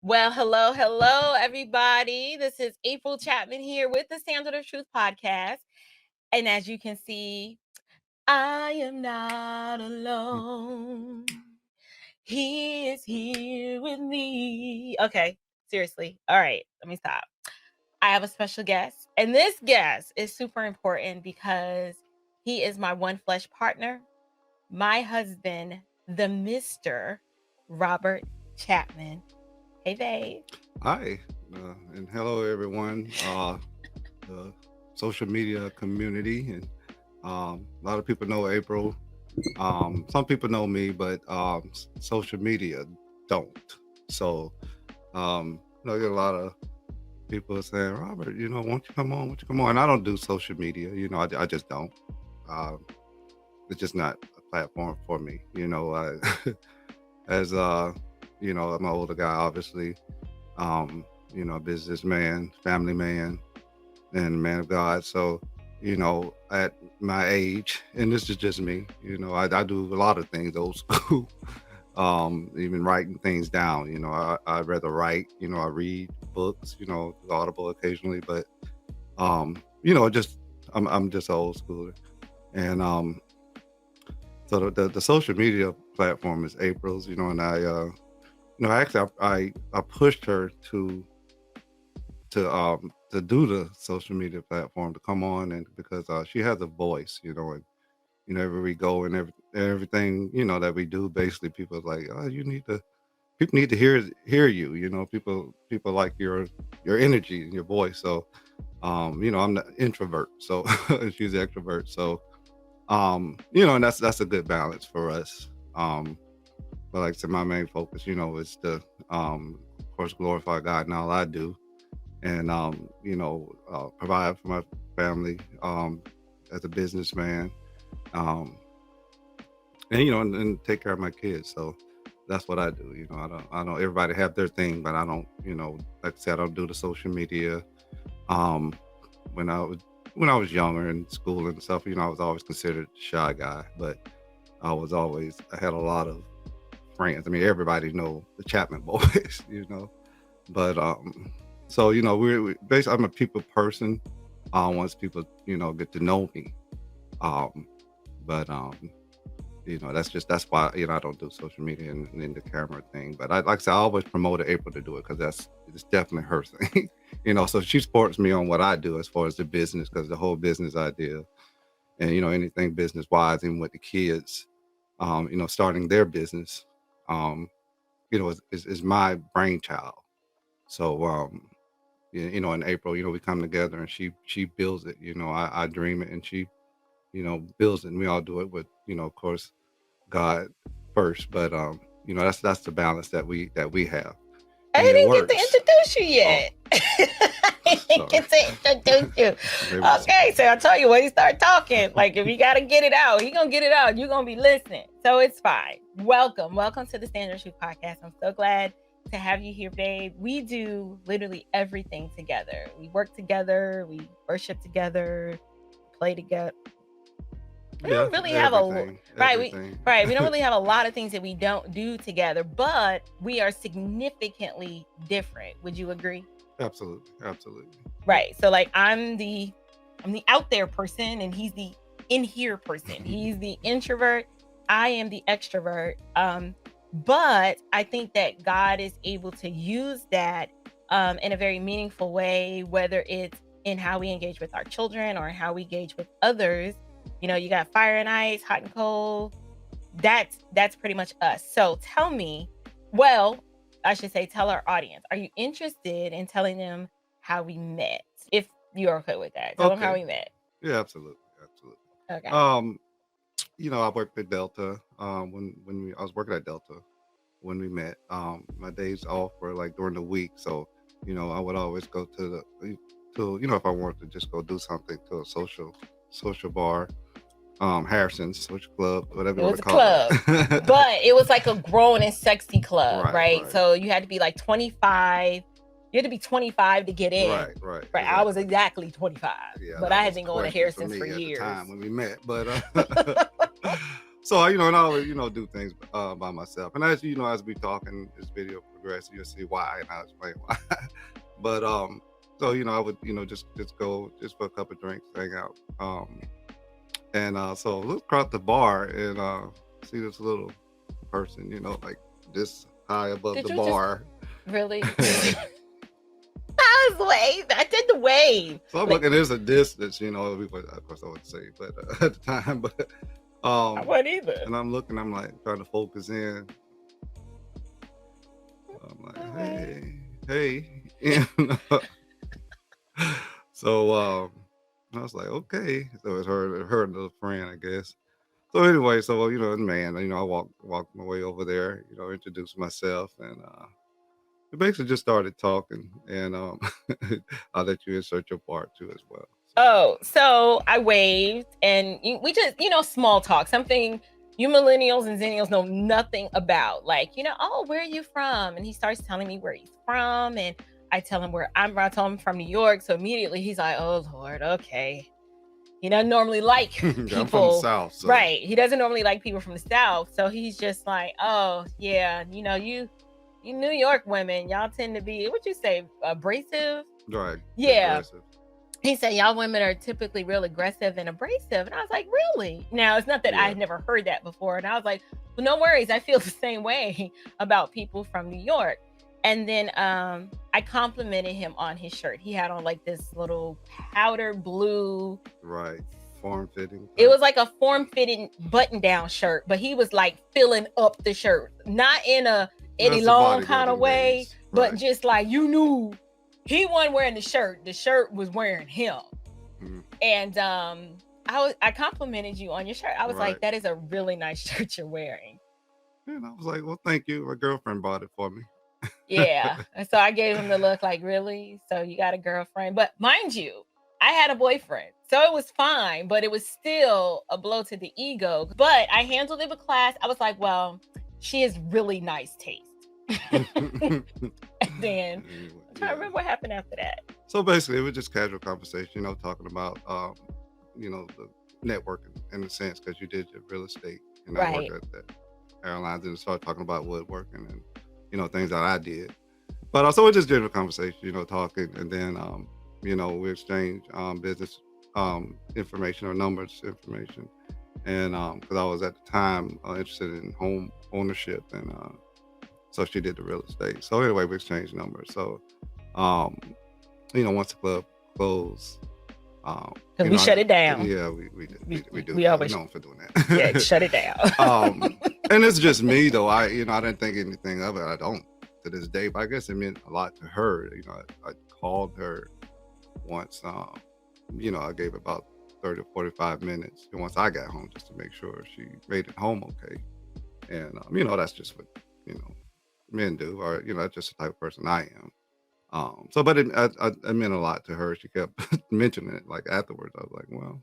Well, hello, everybody. This is April Chapman here with the Standard of Truth podcast. And as you can see, I am not alone. He is here with me. Okay, seriously. All right, let me stop. I have a special guest, and this guest is super important because he is my one flesh partner, my husband, the Mr. Robert Chapman. Hey, babe. Hi, and hello everyone. The social media community, and a lot of people know April. Some people know me, but social media don't. So, I get a lot of people saying, "Robert, won't you come on? Won't you come on?" And I don't do social media. I just don't. Um, it's just not a platform for me. As I'm an older guy, obviously. Businessman, family man, and man of God. So, at my age, and this is just me, I do a lot of things old school, even writing things down. I rather write, I read books, Audible occasionally, but, just, I'm just old school. And so the social media platform is April's, and actually, I pushed her to do the social media platform to come on, and because she has a voice, and wherever we go and everything that we do, basically people are like, oh, people need to hear you, people like your energy and your voice. So I'm the introvert, so she's the extrovert, so and that's a good balance for us. But like I said, my main focus, is to, of course, glorify God in all I do, and provide for my family as a businessman, um, and take care of my kids. So that's what I do. I don't. Everybody have their thing, but I don't. Like I said, I don't do the social media. Um, when I was younger in school and stuff, I was always considered a shy guy, but I had a lot of friends. I mean, everybody know the Chapman boys, But so we basically, I'm a people person. Once people get to know me, um, but that's why I don't do social media and the camera thing. But like I said, I always promoted April to do it because it's definitely her thing. So she supports me on what I do as far as the business, because the whole business idea and anything business wise, even with the kids, starting their business. Um, is my brainchild. So, in April, we come together and she builds it. I dream it and she, builds it, and we all do it with, of course, God first. But that's the balance that we have. I And it didn't get to works. introduce you Oh, yet. I didn't get to introduce you. maybe so. Okay, so I tell you when he start talking, like if you gotta get it out, he gonna get it out. You're gonna be listening, so it's fine. Welcome to the Standard Truth podcast. I'm so glad to have you here, babe. We do literally everything together. We work together, we worship together, play together. We don't really have everything. We don't really have a lot of things that we don't do together, but we are significantly different. Would you agree? Absolutely. Right. So like I'm the out there person and he's the in here person. He's the introvert. I am the extrovert. But I think that God is able to use that in a very meaningful way, whether it's in how we engage with our children or how we engage with others. You got fire and ice, hot and cold. That's pretty much us. So tell me, well, I should say, tell our audience, are you interested in telling them how we met? If you're okay with that, tell them how we met. Yeah, absolutely. Okay. I worked at Delta. I was working at Delta when we met. My days off were like during the week, so I would always go to if I wanted to just go do something to a social bar, Harrison's social club, whatever It you was want a to call club, it. but it was like a grown and sexy club, right? Right. So you had to be like 25 You had to be 25 to get in. Right. Right. Exactly. I was exactly 25, Yeah, but that I had was been the going to question for Harrison's for me at the years. time when we met. But so and I always do things by myself. And as as we talking, this video progresses, you'll see why, and I'll explain why. But so I would just go just for a couple of drinks, hang out. And so look across the bar and see this little person, like this high above Did the you bar. Really? I was wave. I did the wave. So I'm Like, looking, there's a distance, of course I would say, but at the time, but I wasn't either. and I'm looking, I'm like trying to focus in. I'm like, hey. So I was like, okay. So it's her little friend, I guess. So anyway, so man, I walked my way over there, introduced myself, and we basically just started talking, and I'll let you insert your part too as well. So I waved, and we just small talk, something you millennials and zennials know nothing about. Like, oh, where are you from? And he starts telling me where he's from, and I tell him where I'm from. I tell him from New York. So immediately he's like, oh Lord, okay. He doesn't normally like people. I'm from the South, so. Right. He doesn't normally like people from the South. So he's just like, oh yeah, you New York women, y'all tend to be, what you say, abrasive? Right. Yeah. Aggressive. He said, y'all women are typically real aggressive and abrasive. And I was like, really? Now, it's not that I had never heard that before. And I was like, well, no worries. I feel the same way about people from New York. And then I complimented him on his shirt. He had on like this little powder blue. Right. Form-fitting. It was like a form-fitting button-down shirt, but he was like filling up the shirt. Not in a Eddie Long kind of way, but just like you knew he wasn't wearing the shirt. The shirt was wearing him. Mm-hmm. And I complimented you on your shirt. I was like, that is a really nice shirt you're wearing. And I was like, well, thank you. My girlfriend bought it for me. Yeah. And so I gave him the look like, really? So you got a girlfriend? But mind you, I had a boyfriend. So it was fine, but it was still a blow to the ego. But I handled it with class. I was like, well, she has really nice taste. And then I'm trying to remember what happened after that. So basically, it was just casual conversation, talking about, the networking in a sense, because you did your real estate, and I worked at the airlines, and started talking about woodworking and, things that I did. But also, it just general conversation, talking, and then, we exchange business information or numbers information, and because I was at the time interested in home ownership, and so she did the real estate. So anyway, we exchanged numbers. So, once the club closed, because we shut it down. Yeah, we did. We do. We always known for doing that. Yeah, shut it down. And it's just me though. I didn't think anything of it. I don't to this day, but I guess it meant a lot to her. I called her once. I gave about 30 or 45 minutes once I got home just to make sure she made it home okay. And that's just what men do, or that's just the type of person I am. But it meant a lot to her. She kept mentioning it like afterwards. I was like, well,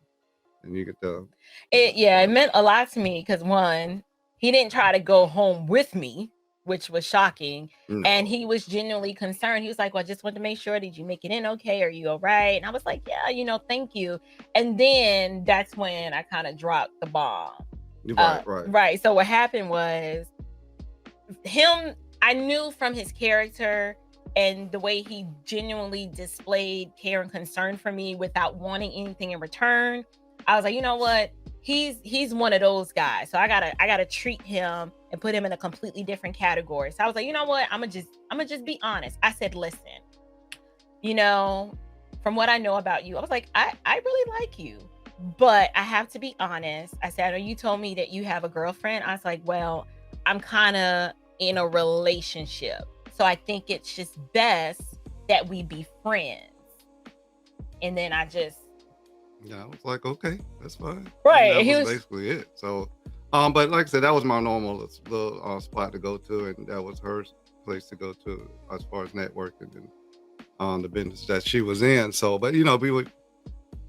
and you could tell. It meant a lot to me because one, he didn't try to go home with me, which was shocking. No. And he was genuinely concerned. He was like, well, I just wanted to make sure, did you make it in okay? Are you all right? And I was like, yeah, thank you. And then that's when I kind of dropped the bomb. Right. So what happened was I knew from his character and the way he genuinely displayed care and concern for me without wanting anything in return. I was like, you know what? He's one of those guys. So I gotta treat him and put him in a completely different category. So I was like, you know what? I'm gonna just be honest. I said, listen, from what I know about you, I was like, I really like you, but I have to be honest. I said, I know you told me that you have a girlfriend. I was like, well, I'm kind of in a relationship. So I think it's just best that we be friends. And then I was like, okay, that's fine. Right. And that was basically it. So, but like I said, that was my normal little spot to go to, and that was her place to go to as far as networking and the business that she was in. So, but we would.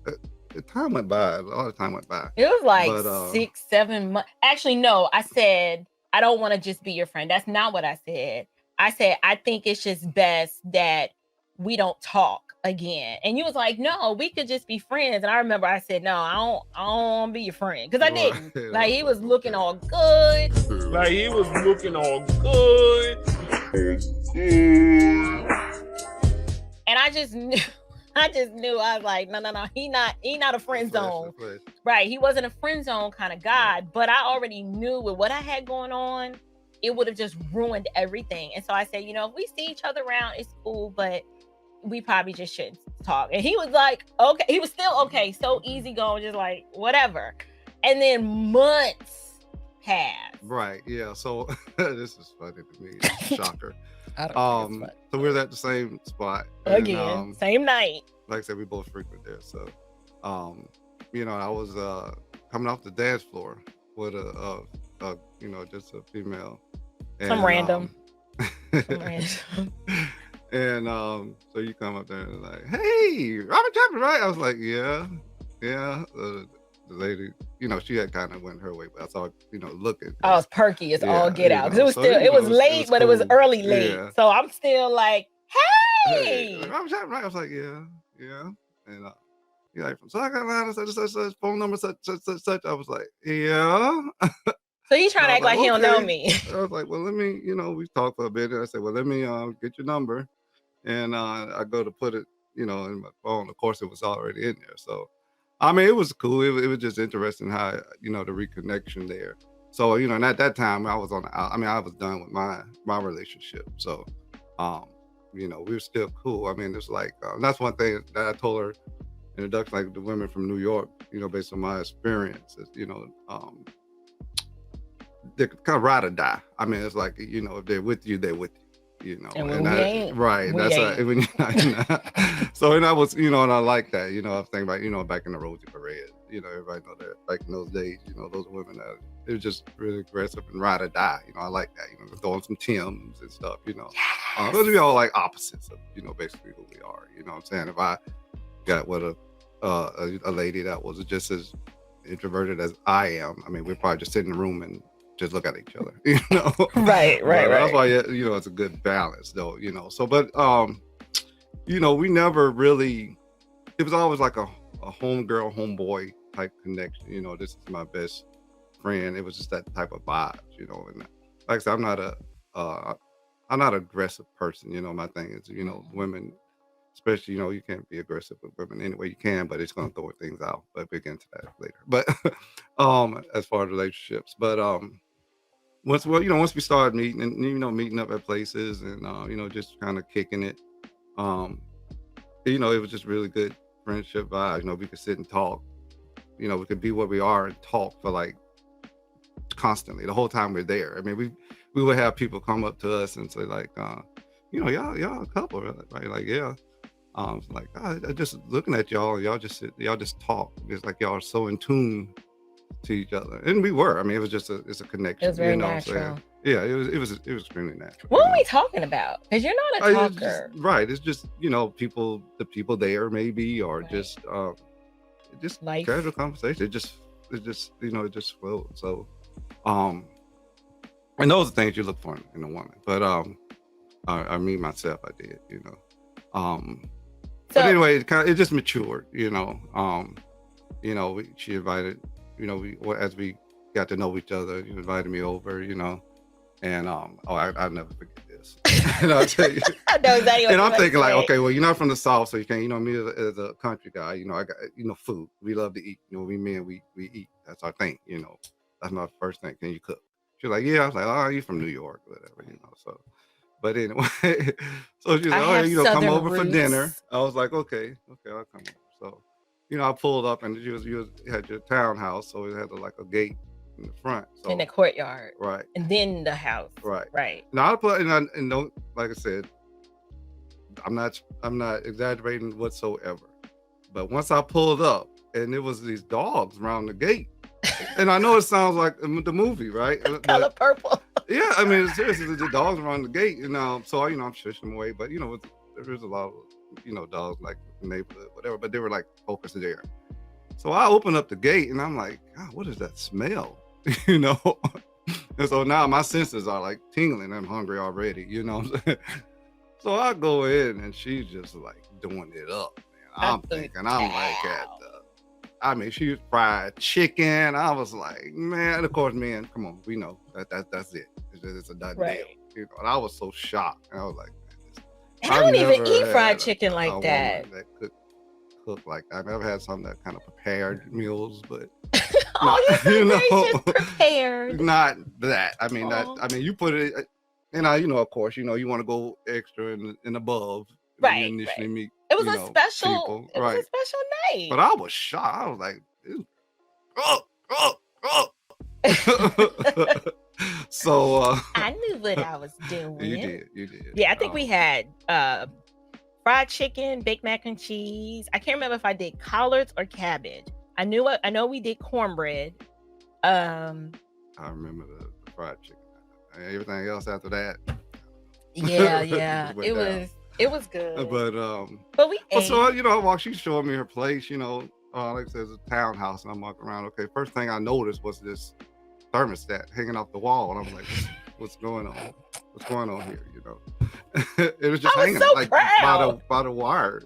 The time went by. A lot of time went by. It was like 6, 7 months. Actually, no. I said I don't want to just be your friend. That's not what I said. I said, I think it's just best that we don't talk again. And you was like, no, we could just be friends. And I remember I said, no, I don't want to be your friend. Because I didn't. Like, he was looking all good. Like, he was looking all good. And I just knew, I was like, no, he not a friend zone. Right. He wasn't a friend zone kind of guy, but I already knew with what I had going on, it would have just ruined everything. And so I said, if we see each other around, it's cool, but we probably just shouldn't talk. And he was like, okay. He was still okay. So easygoing, just like, whatever. And then months passed. Right. Yeah. So this is funny to me. Shocker. I don't think it's fun. So we were at the same spot. Again, and, same night. Like I said, we both frequent there. So, I was coming off the dance floor with just a female. And, Some random. And so you come up there and like, hey, Robert Chapman, right? I was like, yeah. The lady, she had kind of went her way, but I saw, looking. I was perky as all get out. Because it was still, it was late, but cool. It was early late. Yeah. So I'm still like, hey. Robert Chapman, right? I was like, yeah. And you're like, from South Carolina, such, phone number, such. I was like, yeah. So he's trying to act like he don't know me. I was like, well, let me, we talked for a bit. And I said, well, let me get your number. And I go to put it, in my phone. Of course, it was already in there. So, I mean, it was cool. It was just interesting how, the reconnection there. So, and at that time, I was done with my relationship. So, we were still cool. I mean, it's like, that's one thing that I told her in introduction, like the women from New York, based on my experiences, they kind of ride or die. I mean, it's like, if they're with you, they're with you, And when we ain't, right. We that's ain't. When you're not. So, and I was, and I like that, I was thinking about, back in the Rosie Parade, everybody know that back in those days, those women that it was just really aggressive and ride or die. I like that, throwing some Timbs and stuff, Yes. Those we all like opposites of, basically who we are, what I'm saying? If I got with a lady that was just as introverted as I am, I mean, we'd probably just sit in the room and just look at each other, Right. That's why, it's a good balance though, so, but, we never really, it was always like a homegirl, homeboy type connection, this is my best friend. It was just that type of vibe, and like I said, I'm not an aggressive person, my thing is, women, especially, you can't be aggressive with women anyway you can, but it's going to throw things out, but we'll get into that later. But, as far as relationships, but, once we started meeting and, meeting up at places and, just kind of kicking it, it was just really good friendship vibe. We could sit and talk, we could be where we are and talk for like constantly the whole time we're there. I mean, we would have people come up to us and say like, y'all a couple, right? Like, yeah. It's like, I just looking at y'all just sit, y'all just talk. It's like y'all are so in tune to each other, and we were. I mean, it was just it's a connection. It was very natural. So, yeah, it was extremely natural. What are we talking about? Because you're not a talker, right? It's just the people there maybe, or right. just life, casual conversation. It just it just flowed. So, and those are things you look for in a woman. But I mean myself, I did. But anyway, it just matured. She invited. As we got to know each other, you invited me over, and I'll never forget this. And I'll tell you, I know exactly what and I'm thinking like, okay, well, you're not from the South, so you can't, me as a country guy, I got, food. We love to eat. We men, we eat. That's our thing. That's my first thing. Can you cook? She's like, yeah. I was like, oh, you from New York, whatever, So, but anyway, so she's like, oh, come over roots. For dinner. I was like, okay, I'll come over. So. I pulled up and you had your townhouse, so it had like a gate in the front. So, in the courtyard. Right. And then the house. Right. Right. Now I put and don't, like I said, I'm not exaggerating whatsoever. But once I pulled up and there was these dogs around the gate. And I know it sounds like the movie, right? The color purple. Yeah, I mean seriously, the dogs around the gate, so I'm shushing them away, but there's a lot of dogs like in the neighborhood, whatever, but they were like focused there. So I opened up the gate and I'm like, God, what is that smell? And so now my senses are like tingling. I'm hungry already, So So I go in and she's just like doing it up, man. I'm thinking, I'm like at I mean, she was fried chicken. I was like, man, of course, man, come on, we know that's it. It's a done deal. You know, and I was so shocked. And I was like, man, And I don't even never eat had fried chicken like woman that. that cook like that. I've never had some that kind of prepared meals, but Oh, you're so you gracious, know, prepared. not that. I mean, Aw. you put it, and you know, of course, you know, you want to go extra and above when you Right, initially right. meet, It was you a know, special. people, It was a right? special night. But I was shocked. I was like, oh. So I knew what I was doing. you did. Yeah, I think we had fried chicken, baked mac and cheese. I can't remember if I did collards or cabbage. I know we did cornbread. I remember the fried chicken. Everything else after that. Yeah. just went down. It was good. But we ate. so you know, while she's showing me her place, you know, like I said, it's a townhouse, and I'm walking around. Okay, first thing I noticed was this thermostat hanging off the wall, and I'm like, what's going on? What's going on here? You know, it was just I was hanging so like proud. by the wires.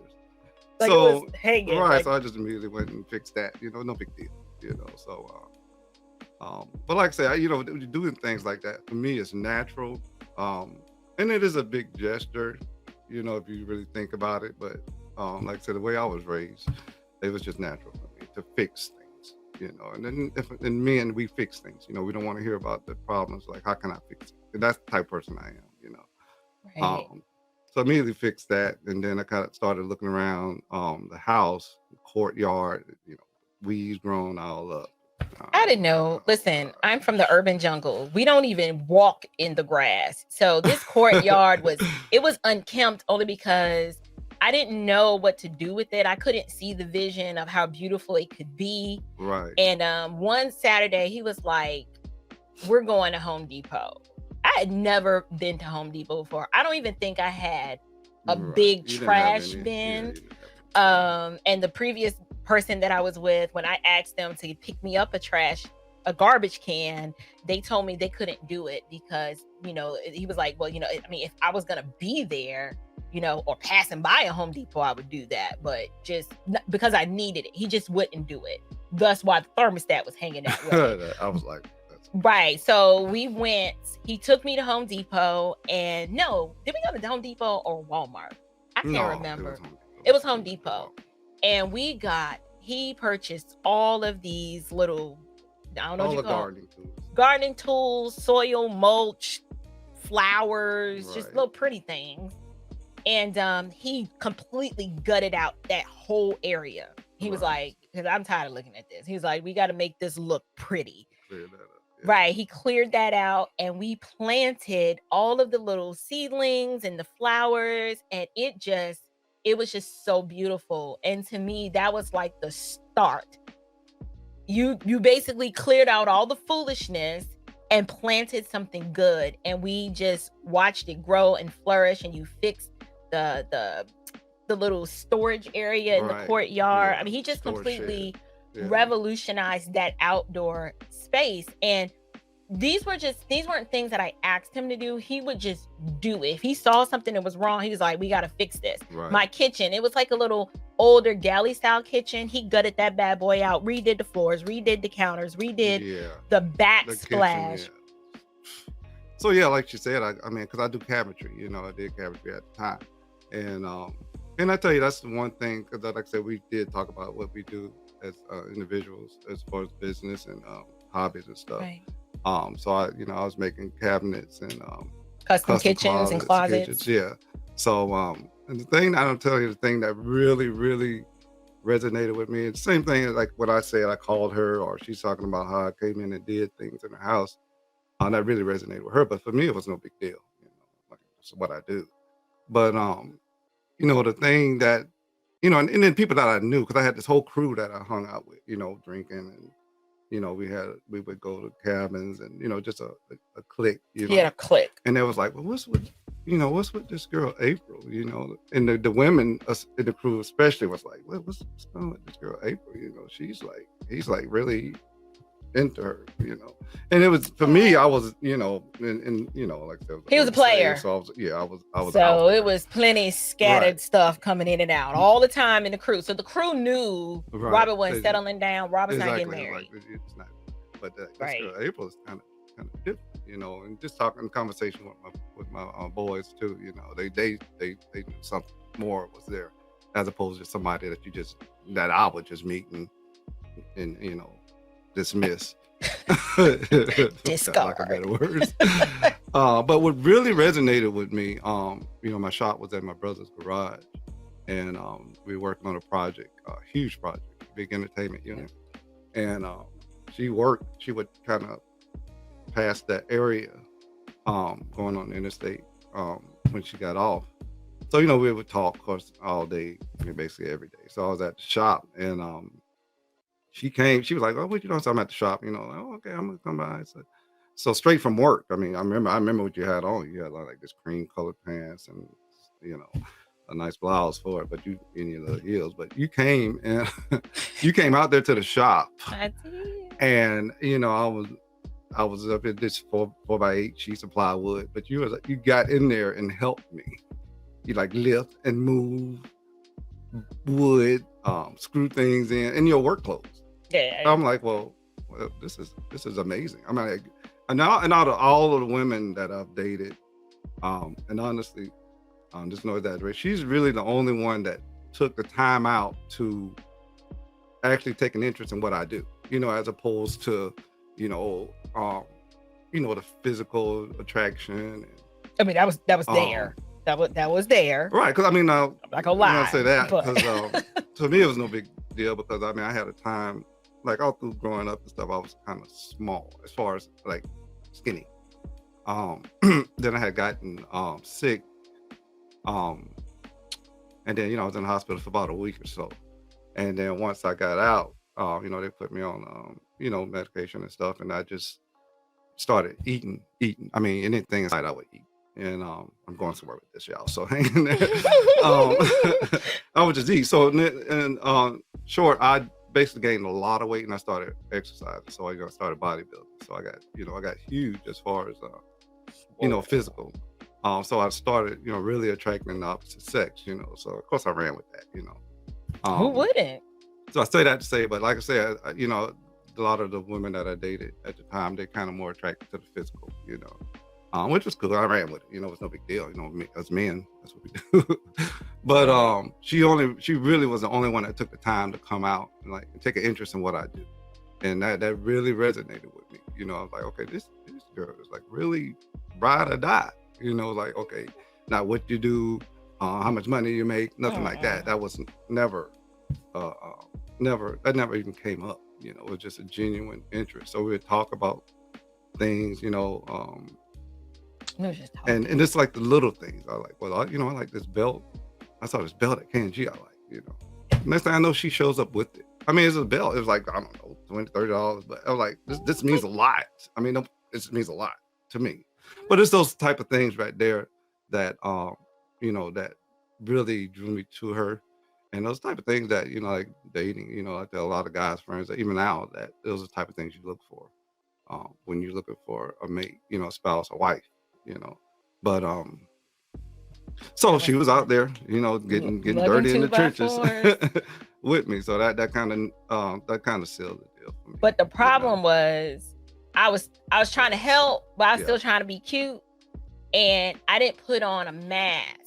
Like So it was hanging. right, like- so I just immediately went and fixed that. You know, no big deal. You know, so but like I say, you know, doing things like that for me is natural, and it is a big gesture. You know, if you really think about it, but like I said, the way I was raised, it was just natural for me to fix things, you know. And then and men, we fix things, you know. We don't want to hear about the problems, like how can I fix it? And that's the type of person I am, you know. right. So I immediately fixed that, and then I kind of started looking around the house, the courtyard, you know, weeds grown all up. I didn't know. Listen, I'm from the urban jungle. We don't even walk in the grass. So this courtyard was unkempt only because I didn't know what to do with it. I couldn't see the vision of how beautiful it could be. Right. And one Saturday he was like, we're going to Home Depot. I had never been to Home Depot before. I don't even think I had a big You didn't have trash any- bin. yeah, you didn't have any. And the previous person that I was with, when I asked them to pick me up a garbage can, they told me they couldn't do it because, you know, he was like, well, you know, I mean, if I was gonna be there, you know, or passing by a Home Depot, I would do that, but just because I needed it, he just wouldn't do it. Thus why the thermostat was hanging that way. I was like, that's Right. So he took me to Home Depot, and no, did we go to Home Depot or Walmart? I can't remember. It was Home Depot. And he purchased all of these little, I don't know all what you the call gardening tools. gardening tools, soil mulch, flowers, just Right. little pretty things. And he completely gutted out that whole area. He was Right. like, because I'm tired of looking at this. He was like, we got to make this look pretty. Clear that up. Yeah. Right. He cleared that out, and we planted all of the little seedlings and the flowers, and it was just so beautiful. And to me, that was like the start. You basically cleared out all the foolishness and planted something good, and we just watched it grow and flourish. And you fixed the little storage area in the Right. courtyard. Yeah. I mean, he just Storage completely Yeah. revolutionized that outdoor space. And these weren't things that I asked him to do. He would just do it. If he saw something that was wrong, he was like, we got to fix this. Right. My kitchen, it was like a little older galley style kitchen. He gutted that bad boy out, redid the floors, redid the counters, redid yeah. the The kitchen, backsplash. yeah. So yeah, like you said, I mean, because I do cabinetry, you know, I did cabinetry at the time, and I tell you, that's the one thing, because like I said, we did talk about what we do as individuals as far as business and hobbies and stuff. Right. So I was making cabinets and Custom kitchens and closets. kitchens, yeah. So and the thing I don't tell you, the thing that really, really resonated with me, it's the same thing like what I said. I called her, or she's talking about how I came in and did things in her house. That really resonated with her, but for me, it was no big deal. You know, like it's what I do. But you know, the thing that, you know, and then people that I knew, because I had this whole crew that I hung out with, you know, drinking, and you know, we would go to cabins, and you know, just a clique, you know. He had a click. And they was like, well, what's with this girl April, you know? And the women in the crew especially was like, what's going on with this girl April? You know, he's like really into her, you know. And it was for me, I was, you know, and you know, like he was a player. So I was out So there. it was plenty scattered Right. stuff coming in and out all the time in the crew. So the crew knew Right. Robert wasn't settling down. Robert's not getting Exactly. married. Like, it's not. But Right. April is kind of different, you know. And just talking conversation with my boys too, you know, they knew something more was there, as opposed to somebody that I would just meet and you know, dismiss. Discard. Like a better word. But what really resonated with me, you know, my shop was at my brother's garage, and we were working on a project, a huge project, big entertainment unit. And she would kind of pass that area, going on the interstate, when she got off. So, you know, we would talk, of course, all day, I mean, basically every day. So I was at the shop, and she was like, "Oh, what you doing?" So I'm at the shop, you know, like, "Oh, okay, I'm gonna come by." So straight from work. I mean, I remember what you had on. You had like this cream colored pants and, you know, a nice blouse for it, but you in your little heels. But you came and you came out there to the shop. I did. And, you know, I was up at this 4x8 sheets of plywood, but you got in there and helped me. You like lift and move wood, screw things in your work clothes. Yeah. I'm like, well, this is amazing. I mean, like, and out of all of the women that I've dated, and honestly, just know that she's really the only one that took the time out to actually take an interest in what I do, you know, as opposed to, you know, the physical attraction. I mean, that was there. That was there. Right, because I mean, I'm not gonna lie. I say that but- because to me it was no big deal, because I mean I had a time, like all through growing up and stuff, I was kind of small as far as like skinny. Then I had gotten sick, and then, you know, I was in the hospital for about a week or so, and then once I got out, you know, they put me on you know, medication and stuff, and I just started eating. I mean, anything inside I would eat. And I'm going somewhere with this, y'all. So hang in there. I would just eat. So and short, I basically gained a lot of weight, and I started exercising. So I started bodybuilding. So I got huge as far as you know, physical. So I started, you know, really attracting the opposite sex. You know, so of course I ran with that. You know, Who wouldn't? so I say that to say, but like I said, you know, a lot of the women that I dated at the time, they kind of more attracted to the physical. You know. Which was cool. I ran with it. You know, it's no big deal. You know, as men, that's what we do. But she really was the only one that took the time to come out and like take an interest in what I do, and that really resonated with me. You know, I was like, okay, this girl is like really ride or die. You know, like, okay, not what you do, how much money you make, nothing like that. That was never, that never even came up. You know, it was just a genuine interest. So we would talk about things. You know. And it's like the little things. I like, well, you know, I like this belt. I saw this belt at K&G I like, you know. Next thing I know, she shows up with it. I mean, it's a belt. It was like, I don't know, $20, $30. But I was like, this means a lot. I mean, it means a lot to me. But it's those type of things right there that, you know, that really drew me to her. And those type of things that, you know, like dating, you know, I tell a lot of guys friends that even now that those are the type of things you look for when you're looking for a mate, you know, a spouse, a wife. You know, but so she was out there, you know, getting dirty in the trenches with me. So that kind of sealed the deal for me. But the problem was, I was trying to help, but I was still trying to be cute, and I didn't put on a mask.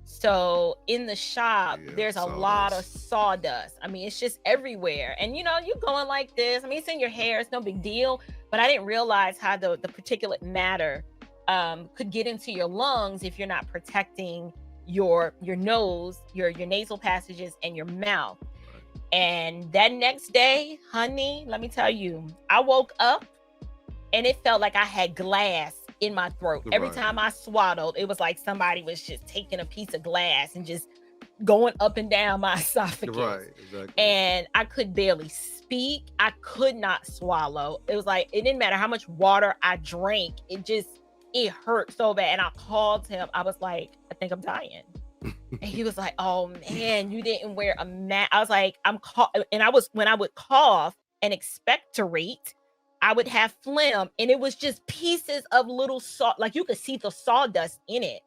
So in the shop, there's a lot of sawdust. I mean, it's just everywhere, and you know, you're going like this. I mean, it's in your hair; it's no big deal. But I didn't realize how the particulate matter could get into your lungs if you're not protecting your nose, your nasal passages, and your mouth. And that next day, honey, let me tell you, I woke up and it felt like I had glass in my throat. Every time I swallowed, it was like somebody was just taking a piece of glass and just going up and down my esophagus. Right, exactly. And I could barely speak. I could not swallow. It was like, it didn't matter how much water I drank. It hurt so bad. And I called him. I was like, I think I'm dying. And he was like, oh man, you didn't wear a mask. I was like, and when I would cough and expectorate, I would have phlegm, and it was just pieces of little salt, like you could see the sawdust in it.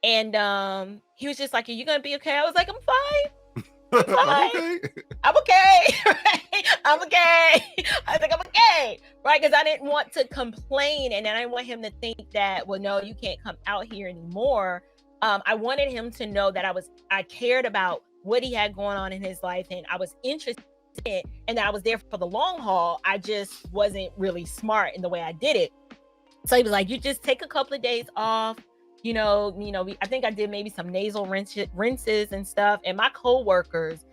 And he was just like, "Are you gonna be okay?" I was like, "I'm fine. I'm fine. Okay. I'm okay." Right? I'm okay. I was like, "I'm okay," right? Because I didn't want to complain, and then I didn't want him to think that, well, no, you can't come out here anymore. I wanted him to know that I cared about what he had going on in his life, and I was interested in it, and that I was there for the long haul. I just wasn't really smart in the way I did it. So he was like, "You just take a couple of days off. I think I did maybe some nasal rinses and stuff." And my coworkers,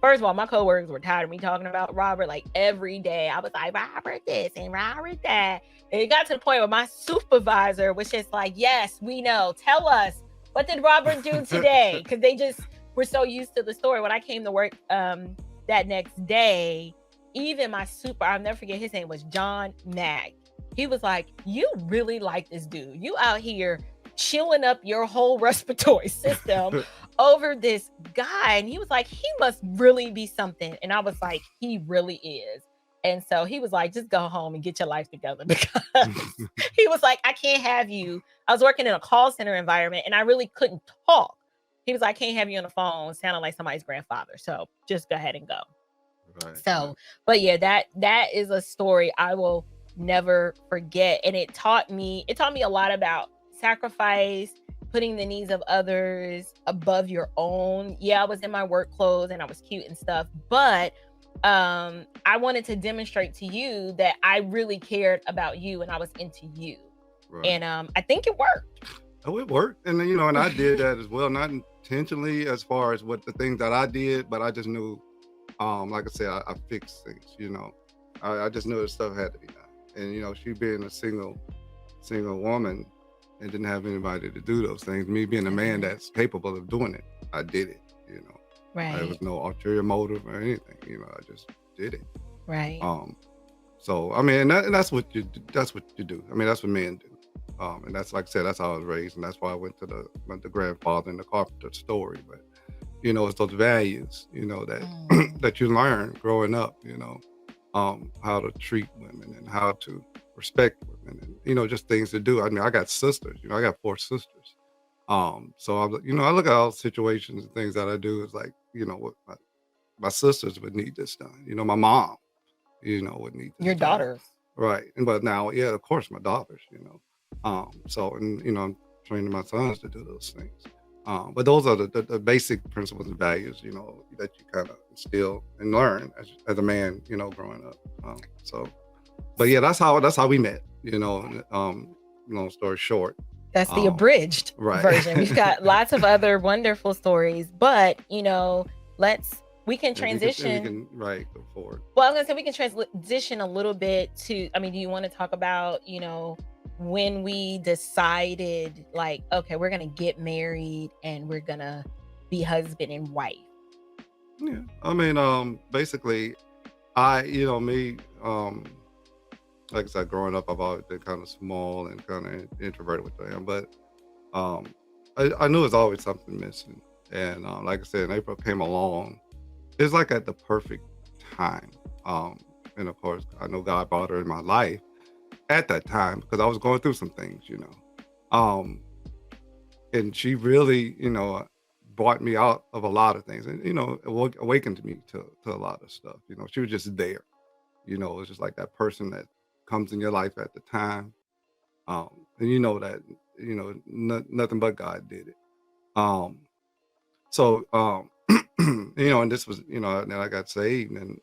first of all, my coworkers were tired of me talking about Robert. Like every day, I was like, "Robert this and Robert that." And it got to the point where my supervisor was just like, "Yes, we know. Tell us, what did Robert do today?" Because they just were so used to the story. When I came to work that next day, even my I'll never forget, his name was John Mag. He was like, "You really like this dude. You out here chilling up your whole respiratory system over this guy." And he was like, "He must really be something." And I was like, "He really is." And so he was like, "Just go home and get your life together," because he was like, "I can't have you." I was working in a call center environment, and I really couldn't talk. He was like, "I can't have you on the phone sounding like somebody's grandfather. So just go ahead and go." Right. So, but yeah, that is a story I will never forget. And it taught me a lot about sacrifice, putting the needs of others above your own. Yeah, I was in my work clothes and I was cute and stuff, but I wanted to demonstrate to you that I really cared about you and I was into you. Right. And I think it worked. Oh, it worked. And then, and I did that as well, not intentionally as far as what the things that I did, but I just knew, like I said, I fixed things, I just knew that stuff had to be done. And, she being a single woman and didn't have anybody to do those things, me being a man that's capable of doing it, I did it, Right. There was no ulterior motive or anything, I just did it. Right. So, I mean, that's what you do. That's what men do. And that's, like I said, that's how I was raised. And that's why I went to the grandfather and the carpenter story. But, it's those values, that, that you learn growing up, how to treat women and how to respect women and, just things to do. I mean, I got sisters, I got 4 sisters. So I look at all situations and things that I do is like, what my sisters would need this done. My mom, would need this Your done. daughters. Right. But now, yeah, of course, my daughters, so, and, I'm training my sons to do those things. But those are the basic principles and values, that you kind of instill and learn as a man, growing up. But yeah, that's how we met, long story short. That's the abridged version. We've got lots of other wonderful stories, but we can transition. Go forward. Well, I was gonna say we can transition a little bit to. I mean, do you want to talk about when we decided, like, okay, we're gonna get married and we're gonna be husband and wife? Yeah, I mean, basically, me, like I said, growing up, I've always been kind of small and kind of introverted with them, but I knew it was always something missing. And like I said, April came along. It's like at the perfect time. And of course, I know God brought her in my life at that time because I was going through some things, and she really, brought me out of a lot of things and, awakened me to a lot of stuff. She was just there. It was just like that person that comes in your life at the time. And that, nothing but God did it. So, and this was, then I got saved and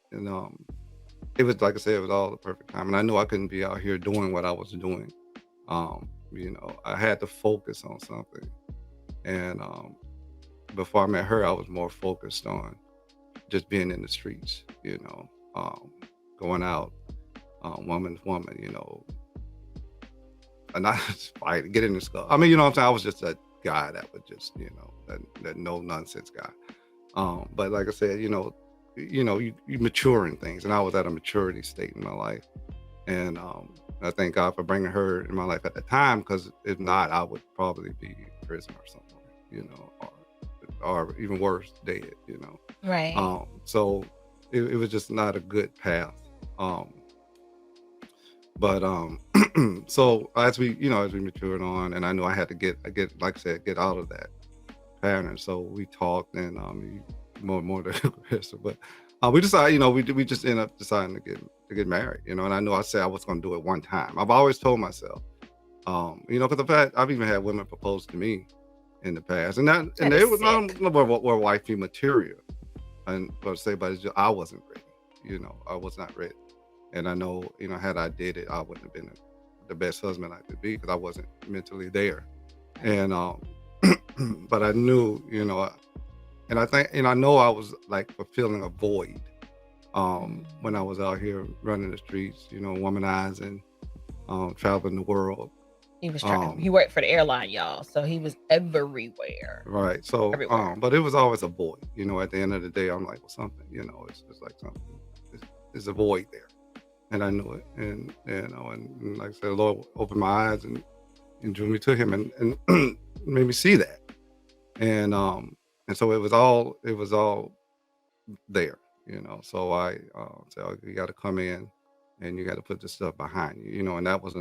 it was, like I said, it was all the perfect time. And I knew I couldn't be out here doing what I was doing. I had to focus on something. And before I met her, I was more focused on just being in the streets, going out, woman to woman, and not fight, get in the skull. I mean, what I'm saying? I was just that guy that would just, that no nonsense guy. But like I said, you mature in things, and I was at a maturity state in my life. And I thank God for bringing her in my life at the time, because if not, I would probably be in prison or something, or even worse, dead, Right. So it was just not a good path. But so as we matured on, and I knew I had to get like I said, get out of that pattern. So we talked, and more the aggressive, but we decided, we just ended up deciding to get married, and I know I said I was going to do it one time. I've always told myself, because I've even had women propose to me in the past, and That they is was sick. not were wifey material, and but say, but it's just, I wasn't ready. I was not ready, and I know, had I did it, I wouldn't have been the best husband I could be because I wasn't mentally there, and but I knew, and I think, and I know I was like fulfilling a void when I was out here running the streets, womanizing, traveling the world. He was trying. He Um, worked for the airline, y'all, so he was everywhere, right. So, everywhere. but it was always a void. At the end of the day, I'm like, well, something, it's like something. There's a void there, and I knew it, and and like I said, the Lord opened my eyes and drew me to Him, and made me see that, and so it was all there, so I said, oh, you got to come in and you got to put this stuff behind you, and that was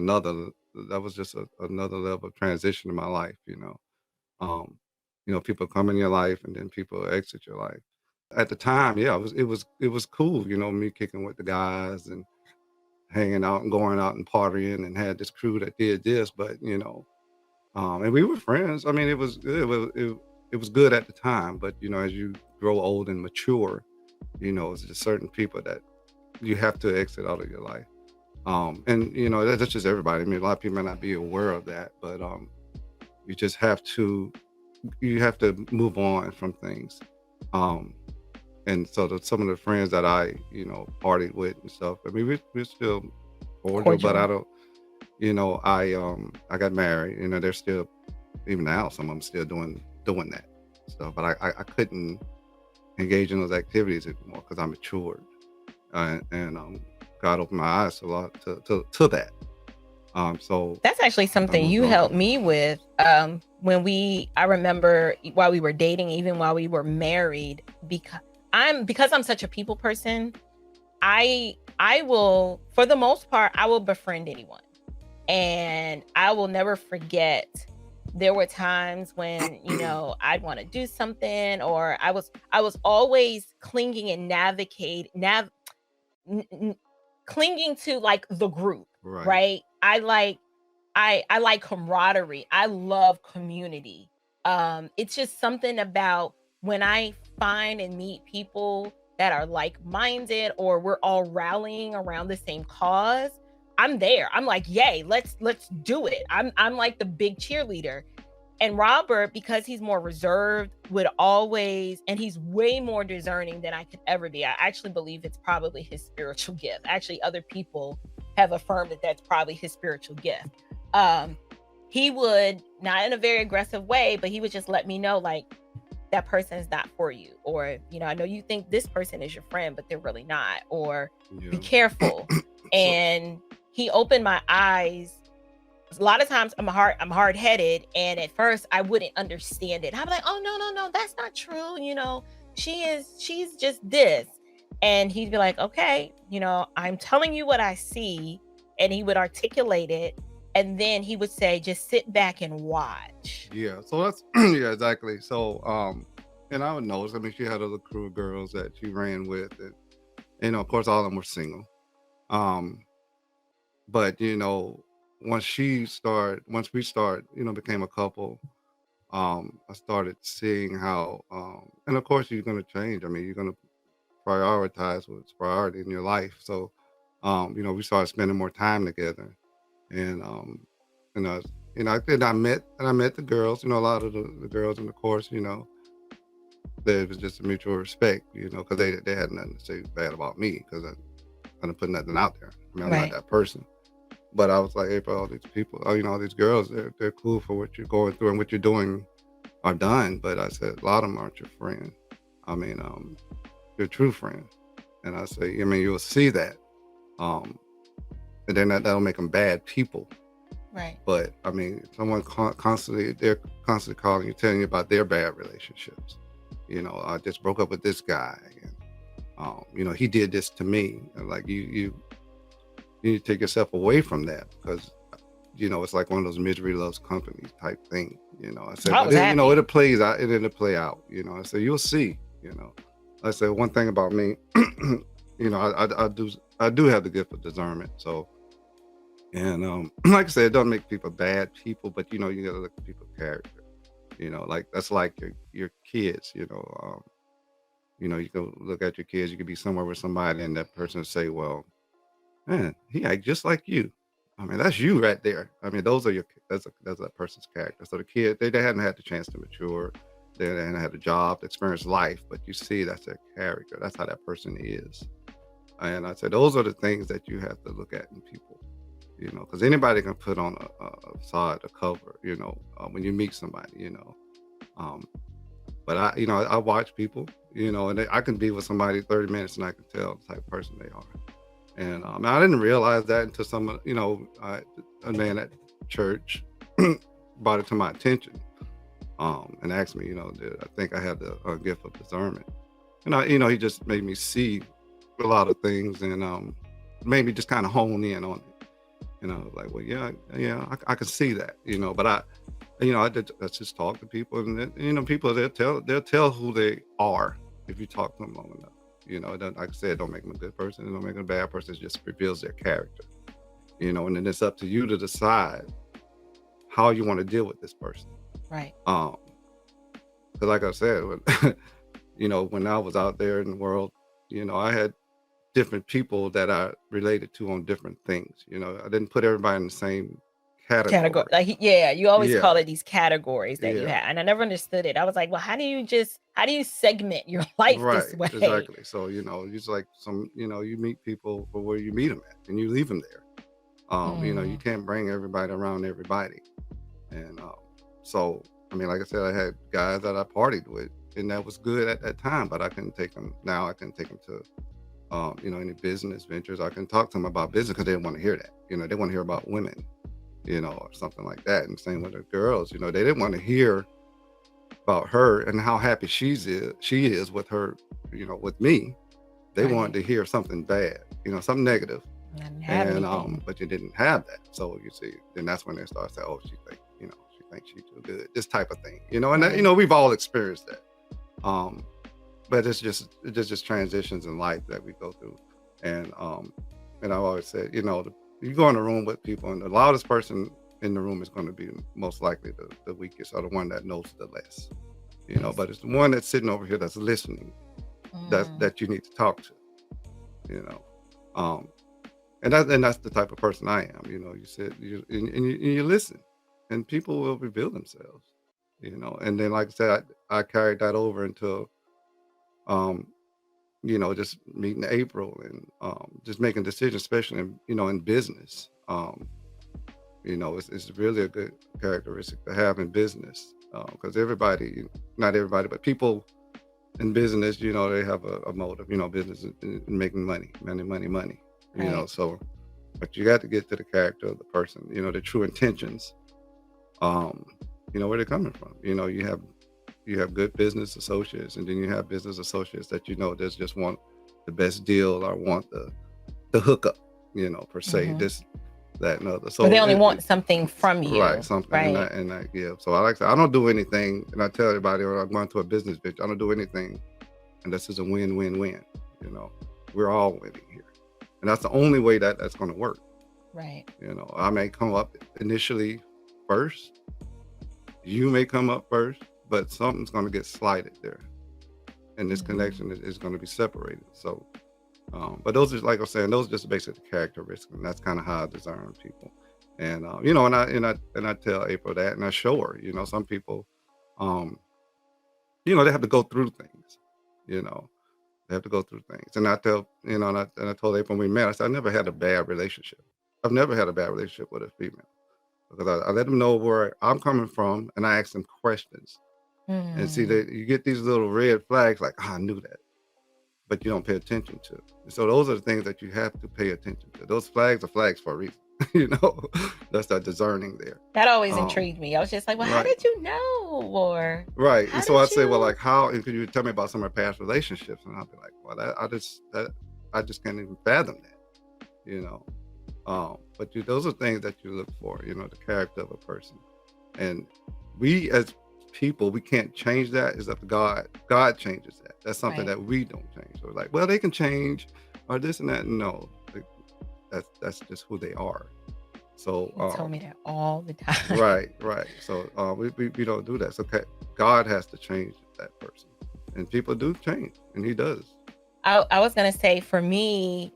just another level of transition in my life, um people come in your life and then people exit your life. At the time, yeah, it was cool, me kicking with the guys and hanging out and going out and partying and had this crew that did this, but and we were friends. I mean, it was good at the time, but as you grow old and mature, it's just certain people that you have to exit out of your life. And that's just everybody. I mean, a lot of people may not be aware of that, but you just have to move on from things. Um, and so some of the friends that I partied with and stuff. I mean, we're still cordial, but I Cordial. don't. I got married. They're still, even now, some of them still doing that stuff. But I couldn't engage in those activities anymore because I matured, and God opened my eyes a lot to that. So That's actually I something moved you on helped from it. me with. I remember while we were dating, even while we were married, because I'm such a people person. I will, for the most part, I will befriend anyone, and I will never forget. There were times when I'd want to do something, or I was always clinging and n- n- clinging to like the group, Right. right? I like camaraderie. I love community. It's just something about when I find and meet people that are like-minded, or we're all rallying around the same cause. I'm there. I'm like, yay, let's do it. I'm like the big cheerleader. And Robert, because he's more reserved, would always, and he's way more discerning than I could ever be. I actually believe it's probably his spiritual gift. Actually, other people have affirmed that that's probably his spiritual gift. Um, he would, not in a very aggressive way, but he would just let me know, like, that person is not for you. Or, I know you think this person is your friend, but they're really not. Or be Yeah. careful. So And he opened my eyes. A lot of times I'm hard-headed, and at first I wouldn't understand it. I'm like, "Oh, no, no, no, that's not true, she's just this." And he'd be like, "Okay, I'm telling you what I see." And he would articulate it, and then he would say, "Just sit back and watch." yeah, so that's yeah, exactly. So and I would notice. I mean, she had other crew of girls that she ran with, and of course, all of them were single. Um, but once we start, became a couple. I started seeing how, and of course, you're going to change. I mean, you're going to prioritize what's priority in your life. So, we started spending more time together, and you know, I met the girls. A lot of the girls in the course. There was just a mutual respect. Because they had nothing to say bad about me because I didn't put nothing out there. I mean, I'm not Right. that person. But I was like, hey, bro, all these people, all these girls, they're cool for what you're going through and what you're doing are done. But I said, a lot of them aren't your friend. I mean, your true friend. And I say, I mean, you'll see that. Um, and then that'll make them bad people. Right. But I mean, someone they're constantly calling you, telling you about their bad relationships. I just broke up with this guy, and he did this to me. And like you need to take yourself away from that, because it's like one of those misery loves company type thing. I said, I but was then, happy. it plays out, it'll play out. I said, you'll see. I said, one thing about me, I do have the gift of discernment. So, and like I said, it doesn't make people bad people, but you gotta look at people's character. Like that's like your kids. You can look at your kids. You could be somewhere with somebody, and that person say, "Well, man, he act just like you." I mean, that's you right there. I mean, that's that person's character. So the kid, they hadn't had the chance to mature. They hadn't had a job, to experience life, but you see, that's their character. That's how that person is. And I said, those are the things that you have to look at in people. Because anybody can put on a facade, a cover. When you meet somebody. Um, but I watch people. And I can be with somebody 30 minutes and I can tell the type of person they are. And I didn't realize that until a man at church brought it to my attention, and asked me, I think I had the gift of discernment. And he just made me see a lot of things, and made me just kind of hone in on it. Like, well, yeah, I can see that, but I just talk to people, and then, people, they'll tell who they are if you talk to them long enough. It doesn't, like I said, it don't make them a good person. It don't make them a bad person. It just reveals their character. And then it's up to you to decide how you want to deal with this person. Right. Because like I said, when I was out there in the world, I had different people that I related to on different things. I didn't put everybody in the same category. Like, you always Yeah. call it these categories that you Yeah. have, and I never understood it. I was like, well, how do you segment your life Right, this way? exactly. So, it's like you meet people for where you meet them at, and you leave them there. You can't bring everybody around everybody. And so, I mean, like I said, I had guys that I partied with, and that was good at that time, but I couldn't take them. Now I can take them to, any business ventures. I can talk to them about business because they didn't want to hear that. They want to hear about women, or something like that. And same with the girls, they didn't want to hear about her and how happy she is with her, with me. They Right. wanted to hear something bad, something negative. I didn't have And anything. but you didn't have that. So you see, then that's when they start saying, oh, she thinks she's too good, this type of thing, and that, Right. we've all experienced that. But it just transitions in life that we go through. And I've always said, you go in a room with people, and the loudest person in the room is going to be most likely the weakest, or the one that knows the less. Yes. But it's the one that's sitting over here that's listening that you need to talk to. And that's the type of person I am. You sit and you listen, and people will reveal themselves. And then, like I said, I carried that over into just meeting April, and just making decisions, especially in business. It's really a good characteristic to have in business, because not everybody, but people in business, they have a motive. Business is making money. Right. So, but you got to get to the character of the person. The true intentions. Where they're coming from. You have good business associates, and then you have business associates that there's just want the best deal, or want the hookup, per se, Mhm. this, that, and other. So But they only want something from you. right, something, Right. and I give. So I I don't do anything, and I tell everybody when I'm going to a business venture, I don't do anything, and this is a win-win-win. We're all winning here, and that's the only way that's going to work. Right. I may come up initially first, you may come up first, but something's going to get slighted there, and this Mhm. connection is going to be separated. So, but those are, like I was saying, those are just basically the characteristics, and that's kind of how I discern people. And and I tell April that, and I show her. Some people, um, they have to go through things. They have to go through things, and I tell and I told April when we met, I said I never had a bad relationship. I've never had a bad relationship with a female, because I let them know where I'm coming from, and I ask them questions. And see Mm. that you get these little red flags, like, I knew that, but you don't pay attention to. And so those are the things that you have to pay attention to. Those flags are flags for a reason. That's that discerning there. That always Um, intrigued me. I was just like, well, how right, did you know? Or right. how And so I did say, well, you? like, how? And could you tell me about some of her past relationships? And I'll be like, well, I just can't even fathom that. But those are things that you look for, the character of a person. And we as people, we can't change that. It's up to God. God changes that. That's something Right. that we don't change. So like, well, they can change or this and that. No, that's just who they are. So You told me that all the time. right. So we don't do that. So God has to change that person, and people do change, and He does. I was gonna say, for me,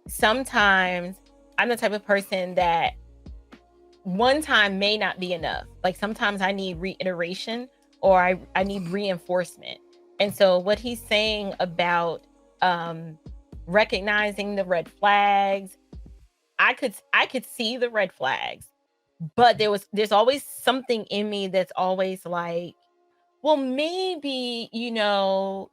sometimes I'm the type of person that one time may not be enough. Like sometimes I need reiteration, or I need reinforcement. And so what he's saying about recognizing the red flags, I could see the red flags, but there's always something in me that's always like, well, maybe, maybe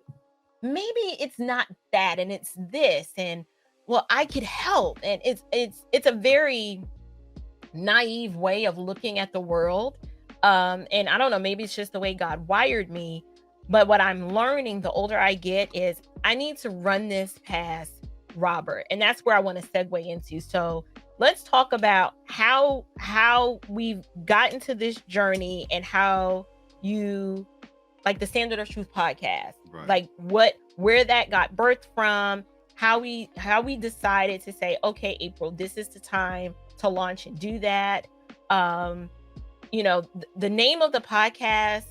it's not that and it's this, and well, I could help. And it's a very naive way of looking at the world. And I don't know, maybe it's just the way God wired me. But what I'm learning the older I get is I need to run this past Robert. And that's where I want to segue into. So let's talk about how we've gotten to this journey, and how you, like, the Standard of Truth podcast, Right. like where that got birthed from, how we decided to say, okay, April, this is the time to launch and do that. The name of the podcast,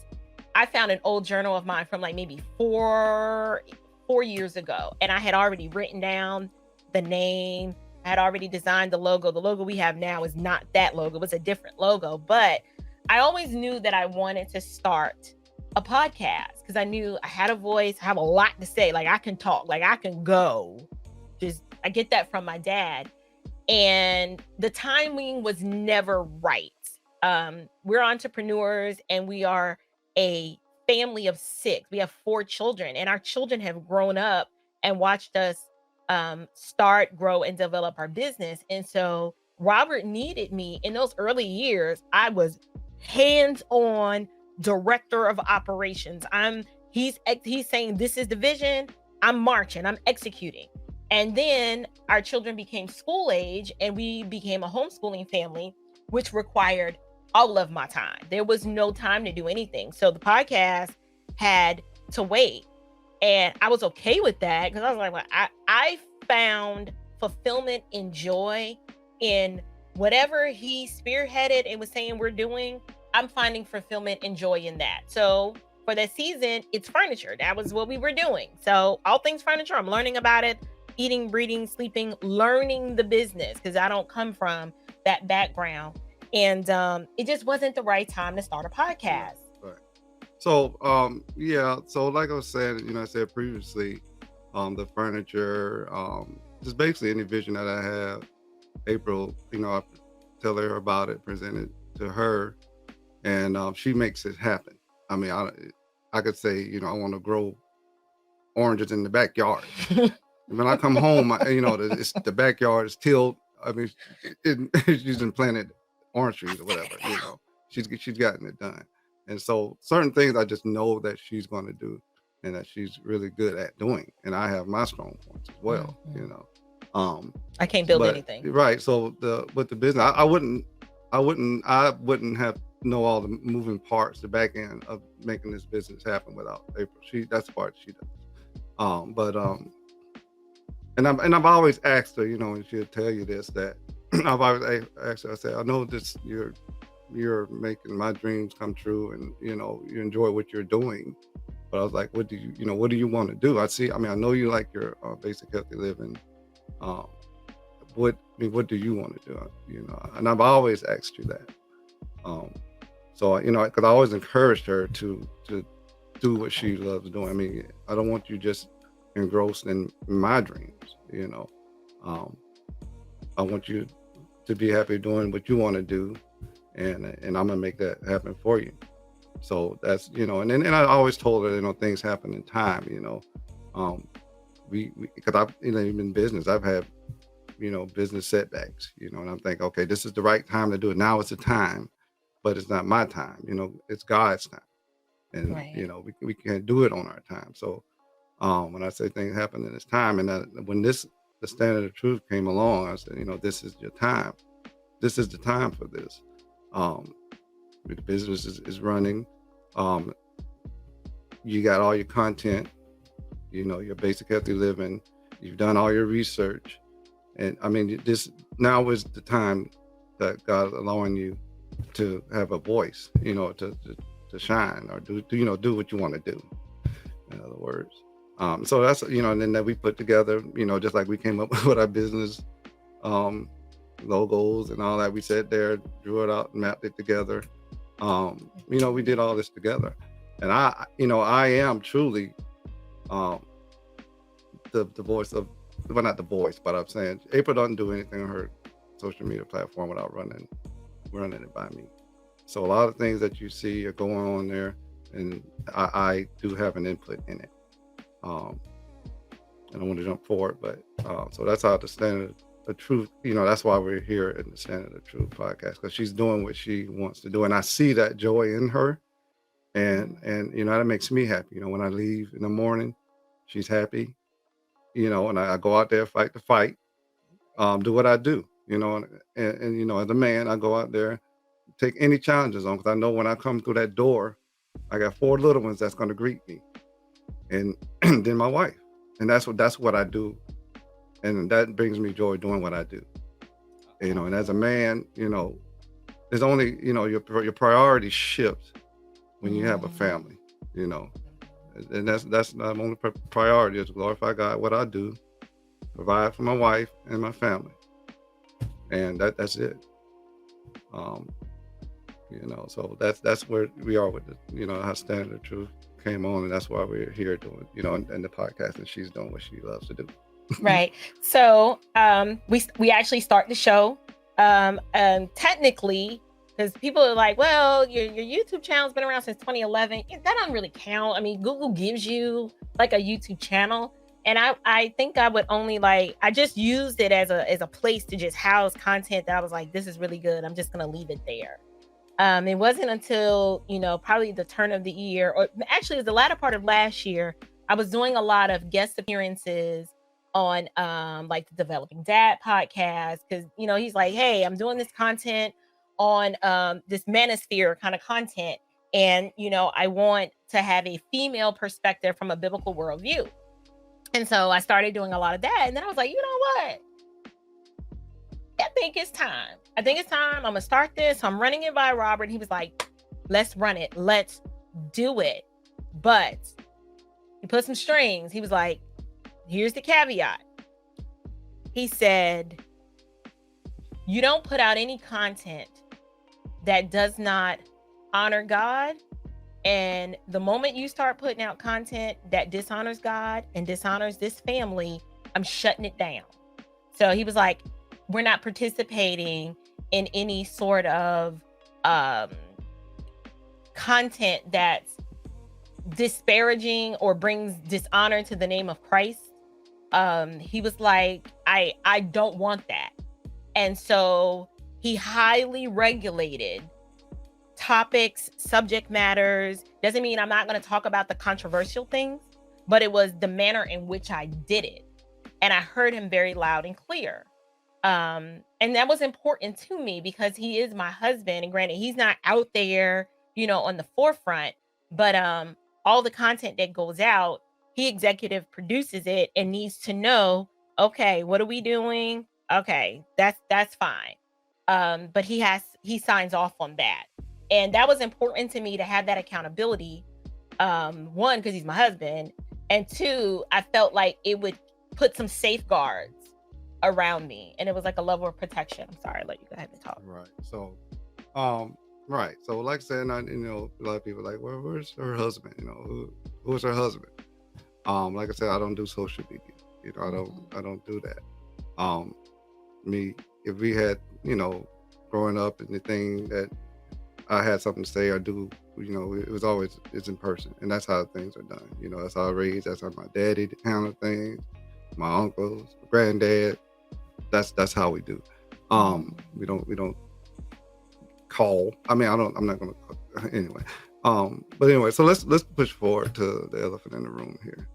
I found an old journal of mine from like maybe 4 years ago, and I had already written down the name. I had already designed the logo. The logo we have now is not that logo. It was a different logo, but I always knew that I wanted to start a podcast because I knew I had a voice. I have a lot to say. Like, I can talk, like I can go. I get that from my dad. And the timing was never right. We're entrepreneurs, and we are a family of 6. We have 4 children, and our children have grown up and watched us start, grow, and develop our business. And so Robert needed me in those early years. I was hands-on director of operations. He's saying, this is the vision. I'm marching, I'm executing. And then our children became school age, and we became a homeschooling family, which required all of my time. There was no time to do anything. So the podcast had to wait. And I was okay with that, because I was like, well, I found fulfillment and joy in whatever he spearheaded and was saying we're doing. I'm finding fulfillment and joy in that. So for that season, it's furniture. That was what we were doing. So all things furniture, I'm learning about it, eating, breathing, sleeping, learning the business, because I don't come from that background. And it just wasn't the right time to start a podcast. Right. So so like I was saying, I said previously, the furniture, just basically any vision that I have, April, I tell her about it, present it to her, and she makes it happen. I mean, I could say, I want to grow oranges in the backyard. When I come home, the backyard is tilled. I mean, she's planted orange trees or whatever. She's gotten it done. And so certain things I just know that she's going to do, and that she's really good at doing. And I have my strong points as well. Mm-hmm. I can't build anything. Right. So with the business, I wouldn't have know all the moving parts, the back end of making this business happen without April. That's the part she does. And I've always asked her, and she'll tell you this, that I've always asked her, I said, I know this, you're making my dreams come true, and you enjoy what you're doing. But I was like, what do you want to do? I know you like your basic healthy living. What do you want to do? And I've always asked you that. So because I always encouraged her to do what she loves doing. I mean, I don't want you just engrossed in my dreams. I want you to be happy doing what you want to do, and I'm gonna make that happen for you. So that's and then I always told her things happen in time. We because I've even in business I've had business setbacks. And I'm thinking, okay, this is the right time to do it. Now it's the time, but it's not my time. It's God's time, and Right. we can't do it on our time. So when I say things happen in this time, and when this the Standard of Truth came along, I said, this is your time. This is the time for this. The business is running. You got all your content, your basic healthy living. You've done all your research. And I mean, this now is the time that God allowing you to have a voice, to shine or do what you want to do, in other words. So that's, and then that we put together, just like we came up with our business logos and all that. We sat there, drew it out, mapped it together. We did all this together. And I am truly the voice of, well, not the voice, but I'm saying April doesn't do anything on her social media platform without running it by me. So a lot of things that you see are going on there, and I do have an input in it. I don't want to jump forward, but so that's how the Standard of Truth, that's why we're here in the Standard of Truth podcast, because she's doing what she wants to do. And I see that joy in her. And that makes me happy. When I leave in the morning, she's happy, and I go out there, fight the fight, do what I do, and as a man, I go out there, take any challenges on, because I know when I come through that door, I got 4 little ones that's going to greet me, and then my wife. And that's what I do. And that brings me joy doing what I do, and as a man, there's only, your priority shifts when you have a family, and that's my only priority is to glorify God, what I do, provide for my wife and my family, and that's it. So that's where we are with the, how Standard of Truth came on, and that's why we're here doing, and the podcast, and she's doing what she loves to do. Right. So we actually start the show technically, because people are like, well, your YouTube channel's been around since 2011. That doesn't really count. I mean, Google gives you like a YouTube channel. And I think I would only I just used it as a place to just house content that I was like, this is really good. I'm just going to leave it there. It wasn't until, probably the turn of the year, or actually it was the latter part of last year, I was doing a lot of guest appearances on the Developing Dad podcast. Because, he's like, hey, I'm doing this content on this manosphere kind of content. And, I want to have a female perspective from a biblical worldview. And so I started doing a lot of that. And then I was like, you know what? I think it's time. I'm going to start this. I'm running it by Robert. He was like, let's run it. Let's do it. But he put some strings. He was like, here's the caveat. He said, you don't put out any content that does not honor God. And the moment you start putting out content that dishonors God and dishonors this family, I'm shutting it down. So he was like, we're not participating in any sort of content that's disparaging or brings dishonor to the name of Christ. He was like, I don't want that. And so he highly regulated topics, subject matters. Doesn't mean I'm not going to talk about the controversial things, but it was the manner in which I did it. And I heard him very loud and clear. And that was important to me because he is my husband. And granted, he's not out there, on the forefront, but all the content that goes out, he executive produces it and needs to know, okay, what are we doing? Okay, that's fine. But he signs off on that. And that was important to me to have that accountability. One, because he's my husband. And two, I felt like it would put some safeguards around me. And it was like a level of protection. I'm sorry, I'll let you go ahead and talk. Right. So, right. So like I said, a lot of people are like, well, where's her husband? Who's her husband? Like I said, I don't do social media. I don't do that. If we had, growing up and the thing that I had something to say or do, it's in person, and that's how things are done. That's how I raised. That's how my daddy handled things. My uncles, my granddad. That's how we do. We don't call. I'm not gonna anyway. But anyway, so let's push forward to the elephant in the room here.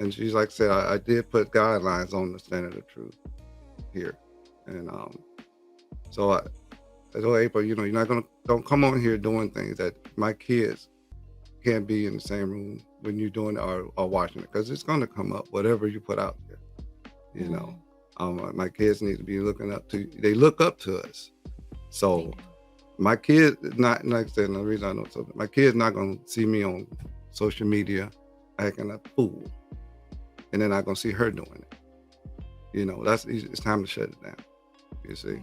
and she's like I said, I did put guidelines on the standard of truth here, and so I told April, you know, you're not gonna don't come on here doing things that my kids can't be in the same room when you're doing or watching it, because it's gonna come up whatever you put out there, you know. My kids need to be looking up to. They look up to us, so my kid not like I said. And the reason I know something, my kid's not gonna see me on social media acting a fool, and they're not gonna see her doing it. You know, it's time to shut it down. You see,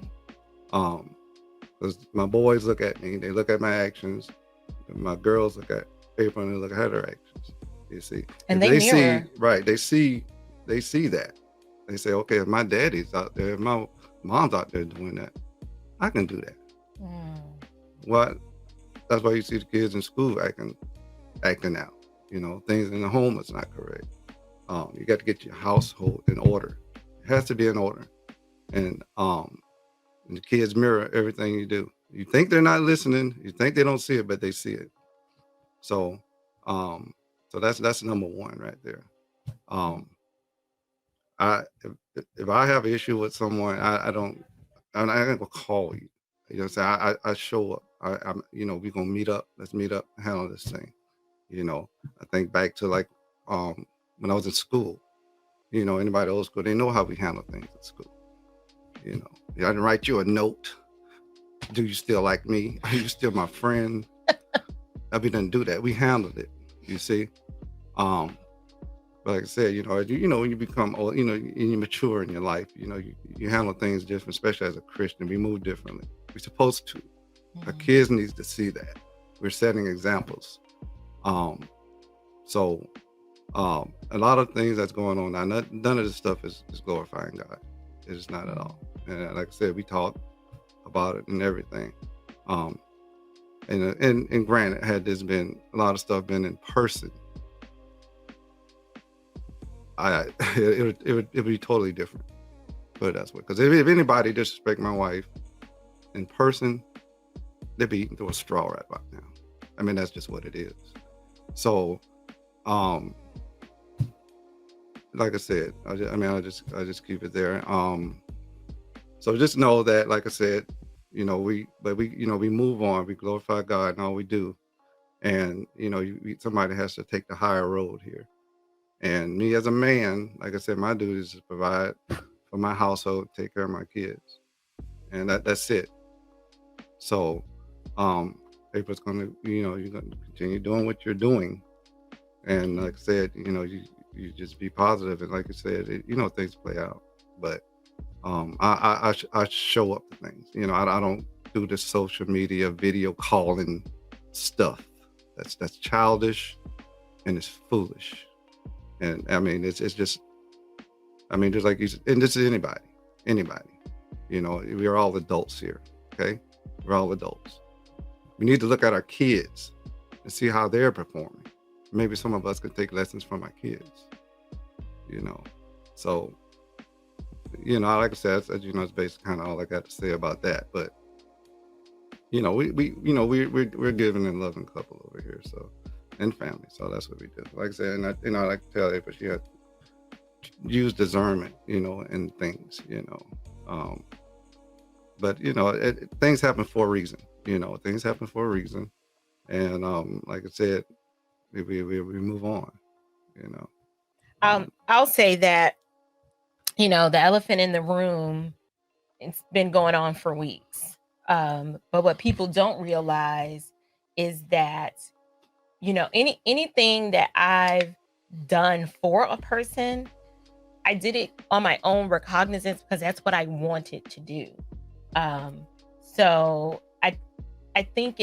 because my boys look at me, they look at my actions. My girls look at April and they look at her actions. You see, and if they see right. They see that. They say, okay, if my daddy's out there, if my mom's out there doing that, I can do that. Well, that's why you see the kids in school acting out. You know, things in the home is not correct. You got to get your household in order. It has to be in order. And the kids mirror everything you do. You think they're not listening, you think they don't see it, but they see it. So that's number one right there. If I have an issue with someone, I'm not gonna call you. You know what I'm saying? I show up. I'm you know, we're gonna meet up. Let's meet up and handle this thing. You know, I think back to like when I was in school, you know, anybody old school, they know how we handle things at school. You know, I didn't write you a note. Do you still like me? Are you still my friend? We didn't do that. We handled it. You see? But like I said, you know, when you become old, you know, and you mature in your life, you know, you handle things different, especially as a Christian. We move differently. We're supposed to. Our kids need to see that. We're setting examples. So a lot of things that's going on now, none of this stuff is glorifying God. It's not at all. And like I said, we talk about it and everything. And granted, had this been a lot of stuff been in person, it would be totally different. But that's what, because if anybody disrespect my wife in person, they'd be eating through a straw right about now. I mean, that's just what it is. So, like I said, I just keep it there. So just know that, like I said, you know, we move on, we glorify God in all we do, and you know, somebody has to take the higher road here. And me as a man, like I said, my duty is to provide for my household, take care of my kids, and that's it. So, April's gonna, you know, you're gonna continue doing what you're doing, and like I said, you know, you just be positive, and like I said, you know, things play out. But I show up to things. You know, I don't do the social media video calling stuff. That's childish, and it's foolish. And I mean, it's just, I mean, just like you said, and this is anybody, you know, we are all adults here. Okay, we're all adults. We need to look at our kids and see how they're performing. Maybe some of us can take lessons from our kids, you know. So, you know, like I said, you know, it's basically kind of all I got to say about that. But, you know, we're giving and loving couple over here, so, and family. So that's what we do. Like I said, and I like to tell April, she had to use discernment, you know, in things, you know. But you know, things happen for a reason. You know, things happen for a reason, and like I said, we move on. You know. I'll say that, you know, the elephant in the room, it's been going on for weeks. But what people don't realize is that, you know, anything that I've done for a person, I did it on my own recognizance because that's what I wanted to do. So I think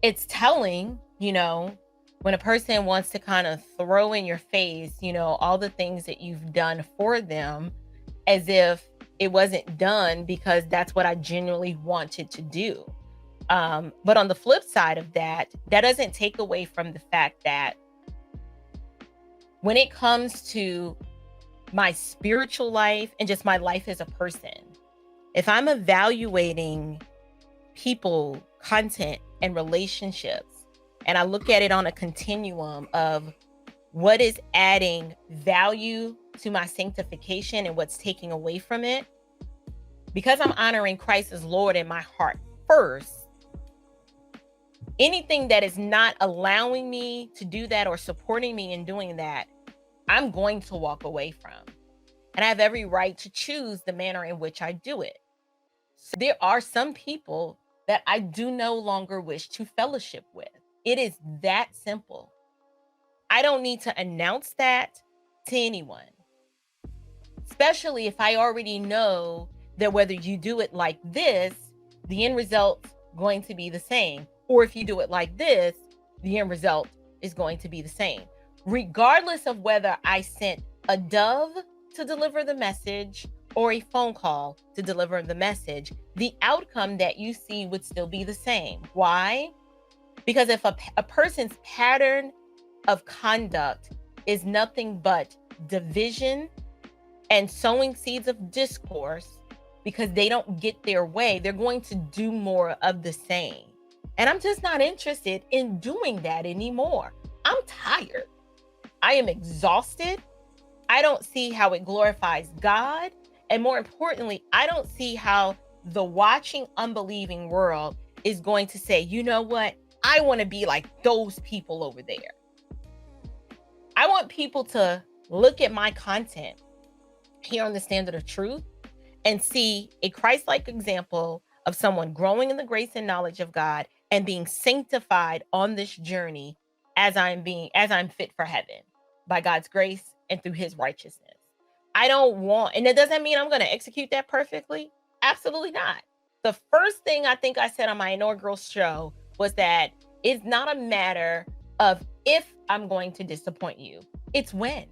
it's telling, you know, when a person wants to kind of throw in your face, you know, all the things that you've done for them, as if it wasn't done because that's what I genuinely wanted to do. But on the flip side of that doesn't take away from the fact that when it comes to my spiritual life and just my life as a person, if I'm evaluating people, content, and relationships, and I look at it on a continuum of what is adding value to my sanctification and what's taking away from it. Because I'm honoring Christ as Lord in my heart first, anything that is not allowing me to do that or supporting me in doing that, I'm going to walk away from. And I have every right to choose the manner in which I do it. So there are some people that I do no longer wish to fellowship with. It is that simple. I don't need to announce that to anyone, especially if I already know that whether you do it like this, the end result's going to be the same. Or if you do it like this, the end result is going to be the same. Regardless of whether I sent a dove to deliver the message or a phone call to deliver the message, the outcome that you see would still be the same. Why? Because if a person's pattern of conduct is nothing but division and sowing seeds of discourse because they don't get their way, they're going to do more of the same. And I'm just not interested in doing that anymore. I'm tired. I am exhausted. I don't see how it glorifies God. And more importantly, I don't see how the watching, unbelieving world is going to say, you know what? I want to be like those people over there. I want people to look at my content here on the Standard of Truth and see a Christ-like example of someone growing in the grace and knowledge of God and being sanctified on this journey as I'm fit for heaven by God's grace and through his righteousness. I don't want, and it doesn't mean I'm going to execute that perfectly. Absolutely not. The first thing I think I said on my inaugural show was that it's not a matter of if I'm going to disappoint you. It's when.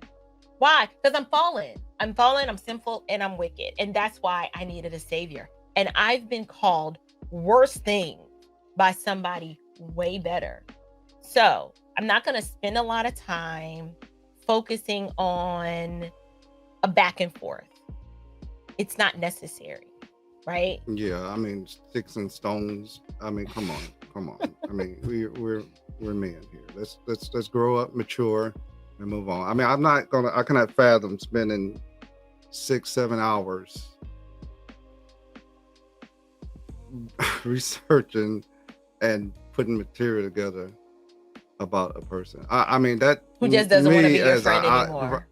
Why? Because I'm fallen, I'm sinful, and I'm wicked. And that's why I needed a savior. And I've been called worse things by somebody way better. So I'm not going to spend a lot of time focusing on a back and forth. It's not necessary, right? Yeah, I mean, sticks and stones. I mean, come on. I mean, we're men here. Let's grow up, mature, and move on. I mean, I cannot fathom spending 6-7 hours researching and putting material together about a person. I mean, that who just doesn't want to be your friend anymore.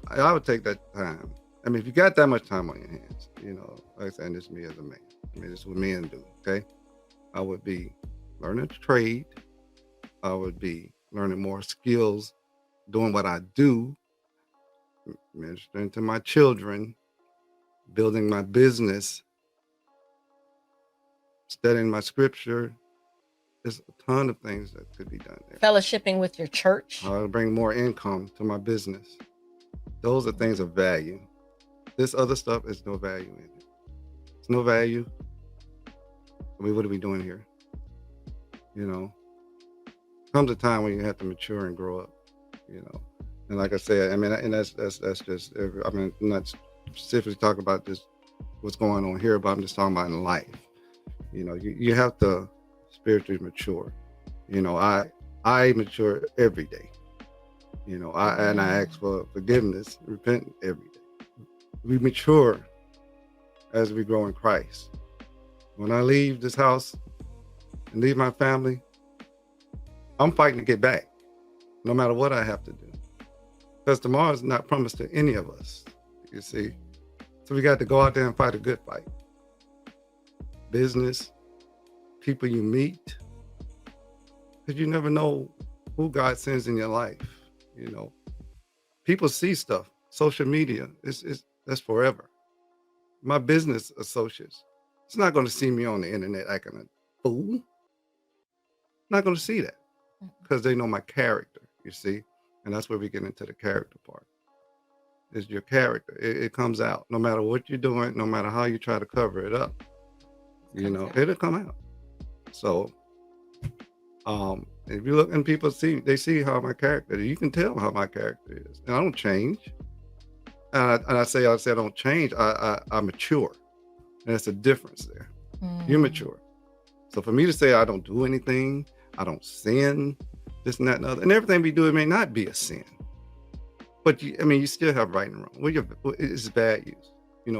I would take that time. I mean, if you got that much time on your hands, you know, like I said, and this is me as a man. I mean, this is what men do, okay? I would be learning to trade. I would be learning more skills, doing what I do, ministering to my children, building my business, studying my scripture. There's a ton of things that could be done there. Fellowshipping with your church. I'll bring more income to my business. Those are things of value. This other stuff is no value in it. It's no value. I mean, what are we doing here? You know, comes a time when you have to mature and grow up, you know. And like I said, I mean, and that's just, I mean, I'm not specifically talking about just what's going on here, but I'm just talking about in life. You know, you have to spiritually mature. You know, I mature every day. You know, I ask for forgiveness, repent every day. We mature as we grow in Christ. When I leave this house and leave my family, I'm fighting to get back, no matter what I have to do. Because tomorrow is not promised to any of us, you see. So we got to go out there and fight a good fight. Business, people you meet, because you never know who God sends in your life. You know, people see stuff. Social media, that's forever. My business associates, it's not going to see me on the internet acting a fool. Not going to see that because they know my character, you see. And that's where we get into the character part. It's your character. It comes out no matter what you're doing, no matter how you try to cover it up. You know, it'll come out. So, if you look and people they see how my character, you can tell how my character is. And I don't change. And I say I don't change. I mature. And there's a difference there. You mature. So for me to say I don't do anything, I don't sin, this and that and other. And everything we do, it may not be a sin. But you still have right and wrong. It's values,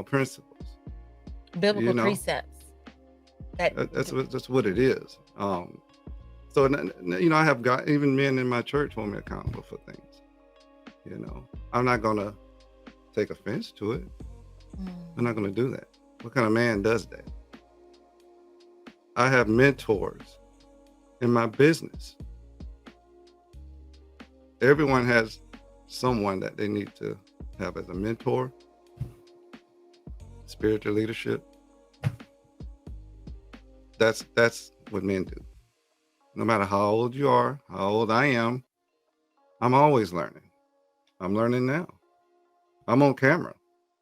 principles. Biblical precepts. That's what it is. So I have got even men in my church hold me accountable for things. I'm not gonna take offense to it. I'm not gonna do that. What kind of man does that? I have mentors in my business. Everyone has someone that they need to have as a mentor, spiritual leadership. That's what men do. No matter how old you are, how old I am, I'm always learning. I'm learning now. I'm on camera.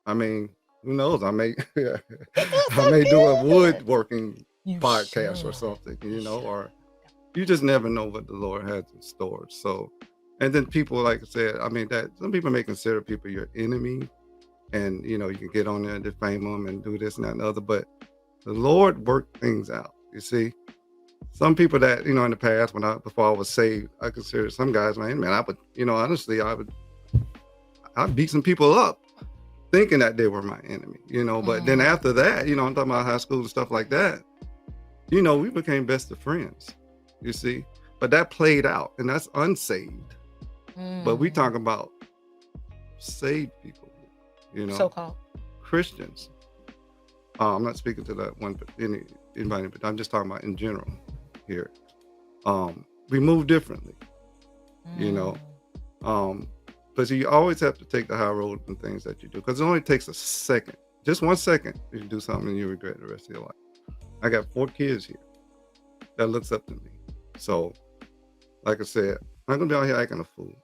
Who knows? I may I may do a woodworking podcast or something, or you just never know what the Lord has in store. So, and then people, like I said, that some people may consider people your enemy, and you can get on there and defame them and do this and that and the other, but the Lord worked things out. You see, some people that in the past, before I was saved, I considered some guys, man, I would, honestly, I'd beat some people up, thinking that they were my enemy, But then after that, I'm talking about high school and stuff like that. We became best of friends. You see, but that played out, and that's unsaved. But we talk about saved people, so-called Christians. I'm not speaking to that one, anybody, but I'm just talking about in general here. We move differently, but you always have to take the high road in things that you do, because it only takes a second, just 1 second, if you do something and you regret the rest of your life. I got 4 kids here that looks up to me. So, like I said, I'm not gonna be out here acting a fool,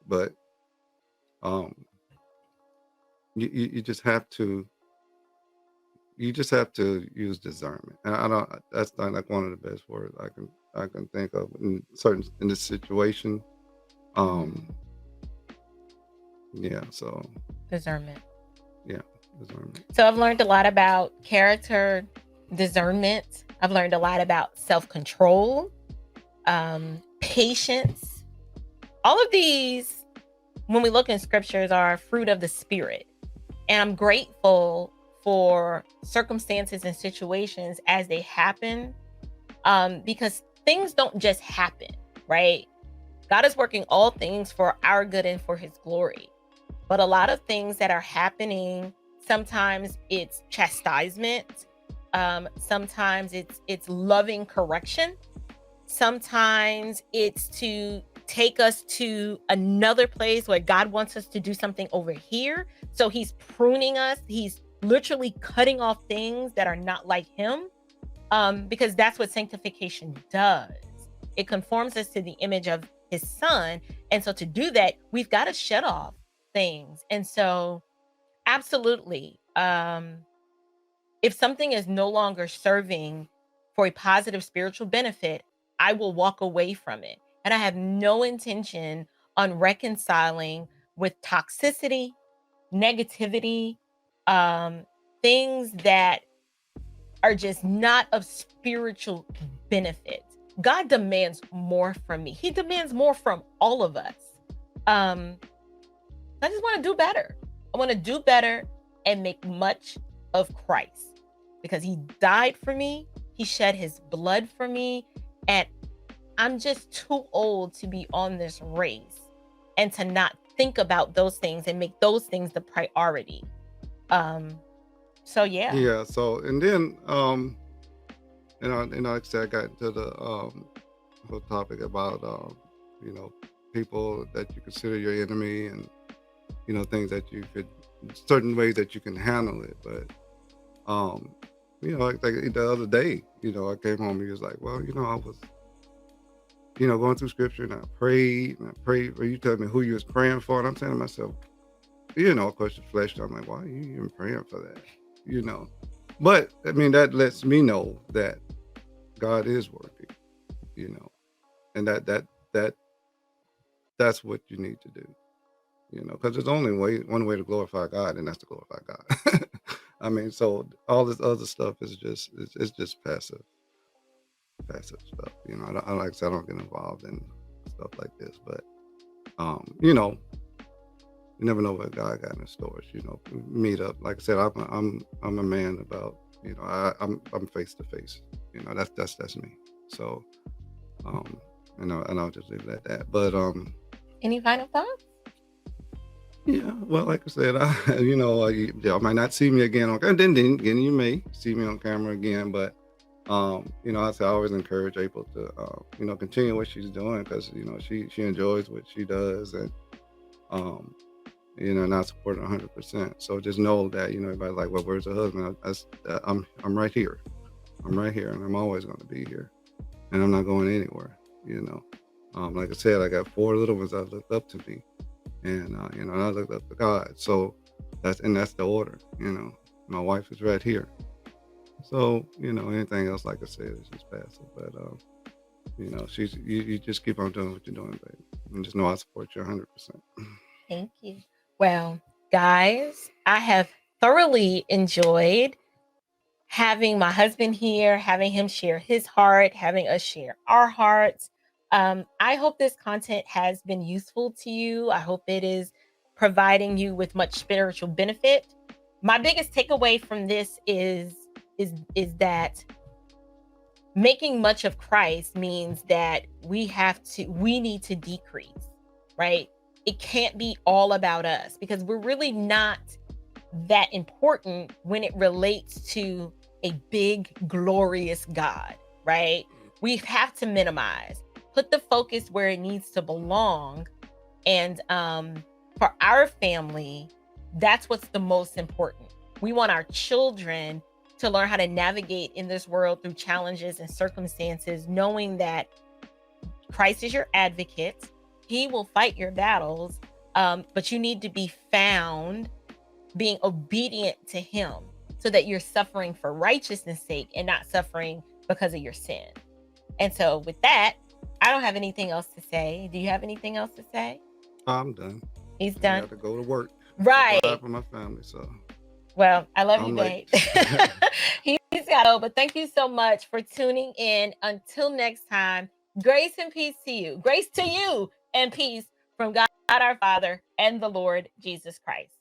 but you just have to use discernment. And that's not like one of the best words I can think of in this situation. So discernment. Yeah, discernment. So I've learned a lot about character discernment. I've learned a lot about self-control, patience. All of these, when we look in scriptures, are fruit of the Spirit. And I'm grateful for circumstances and situations as they happen, because things don't just happen, right? God is working all things for our good and for his glory. But a lot of things that are happening, sometimes it's chastisement, sometimes it's loving correction, sometimes it's to take us to another place where God wants us to do something over here. So he's pruning us. He's literally cutting off things that are not like him, because that's what sanctification does. It conforms us to the image of his son. And so to do that, we've got to shut off things. And so absolutely, if something is no longer serving for a positive spiritual benefit, I will walk away from it. And I have no intention on reconciling with toxicity, negativity, things that are just not of spiritual benefit. God demands more from me. He demands more from all of us. I just want to do better. I want to do better and make much of Christ, because he died for me. He shed his blood for me. And I'm just too old to be on this race and to not think about those things and make those things the priority. So yeah. Yeah. So, and then, like I said, I got into the whole topic about, people that you consider your enemy, and, things that you could, certain ways that you can handle it. But, like the other day, I came home and he was like, well, I was, going through scripture, and I prayed, for you telling me who you was praying for. And I'm saying to myself, of course, the flesh, I'm like, why are you even praying for that? But that lets me know that God is worthy, and that's what you need to do, because there's only one way to glorify God, and that's to glorify God. So all this other stuff is just passive stuff. Like I said, I don't get involved in stuff stuff like this. But you know, you never know what God got in stores. You know, meet up. Like I said, I'm a man about, you know, I'm face to face. You know, that's me. So you know, and I'll just leave it at that. But Any final thoughts? yeah, well, like I said, you know, y'all might not see me again on camera. Then again, you may see me on camera again, but you know, I always encourage April to you know, continue what she's doing, because you know, she enjoys what she does, and you know, and I support her 100%. So just know that, you know, everybody's like, well, where's the husband? I'm right here. I'm right here, and I'm always going to be here, and I'm not going anywhere. You know, like I said, I got 4 little ones that looked up to me, and you know, and I looked up to God. So that's the order. You know, my wife is right here. So you know, anything else, like I said, is just passive. But you know, you just keep on doing what you're doing, baby, and just know I support you 100%. Thank you. Well, guys, I have thoroughly enjoyed having my husband here, having him share his heart, having us share our hearts. I hope this content has been useful to you. I hope it is providing you with much spiritual benefit. My biggest takeaway from this is that making much of Christ means that we need to decrease, right? It can't be all about us, because we're really not that important when it relates to a big, glorious God, right? We have to minimize, put the focus where it needs to belong. And for our family, that's what's the most important. We want our children to learn how to navigate in this world through challenges and circumstances, knowing that Christ is your advocate. He will fight your battles, but you need to be found being obedient to him, so that you're suffering for righteousness' sake and not suffering because of your sin. And so with that, I don't have anything else to say. Do you have anything else to say? I'm done. He's I done. got to go to work. Right. Provide for my family. So well, I love you, I'm babe. late. He's got to go, but thank you so much for tuning in. Until next time, grace and peace to you. Grace to you and peace from God our Father and the Lord Jesus Christ.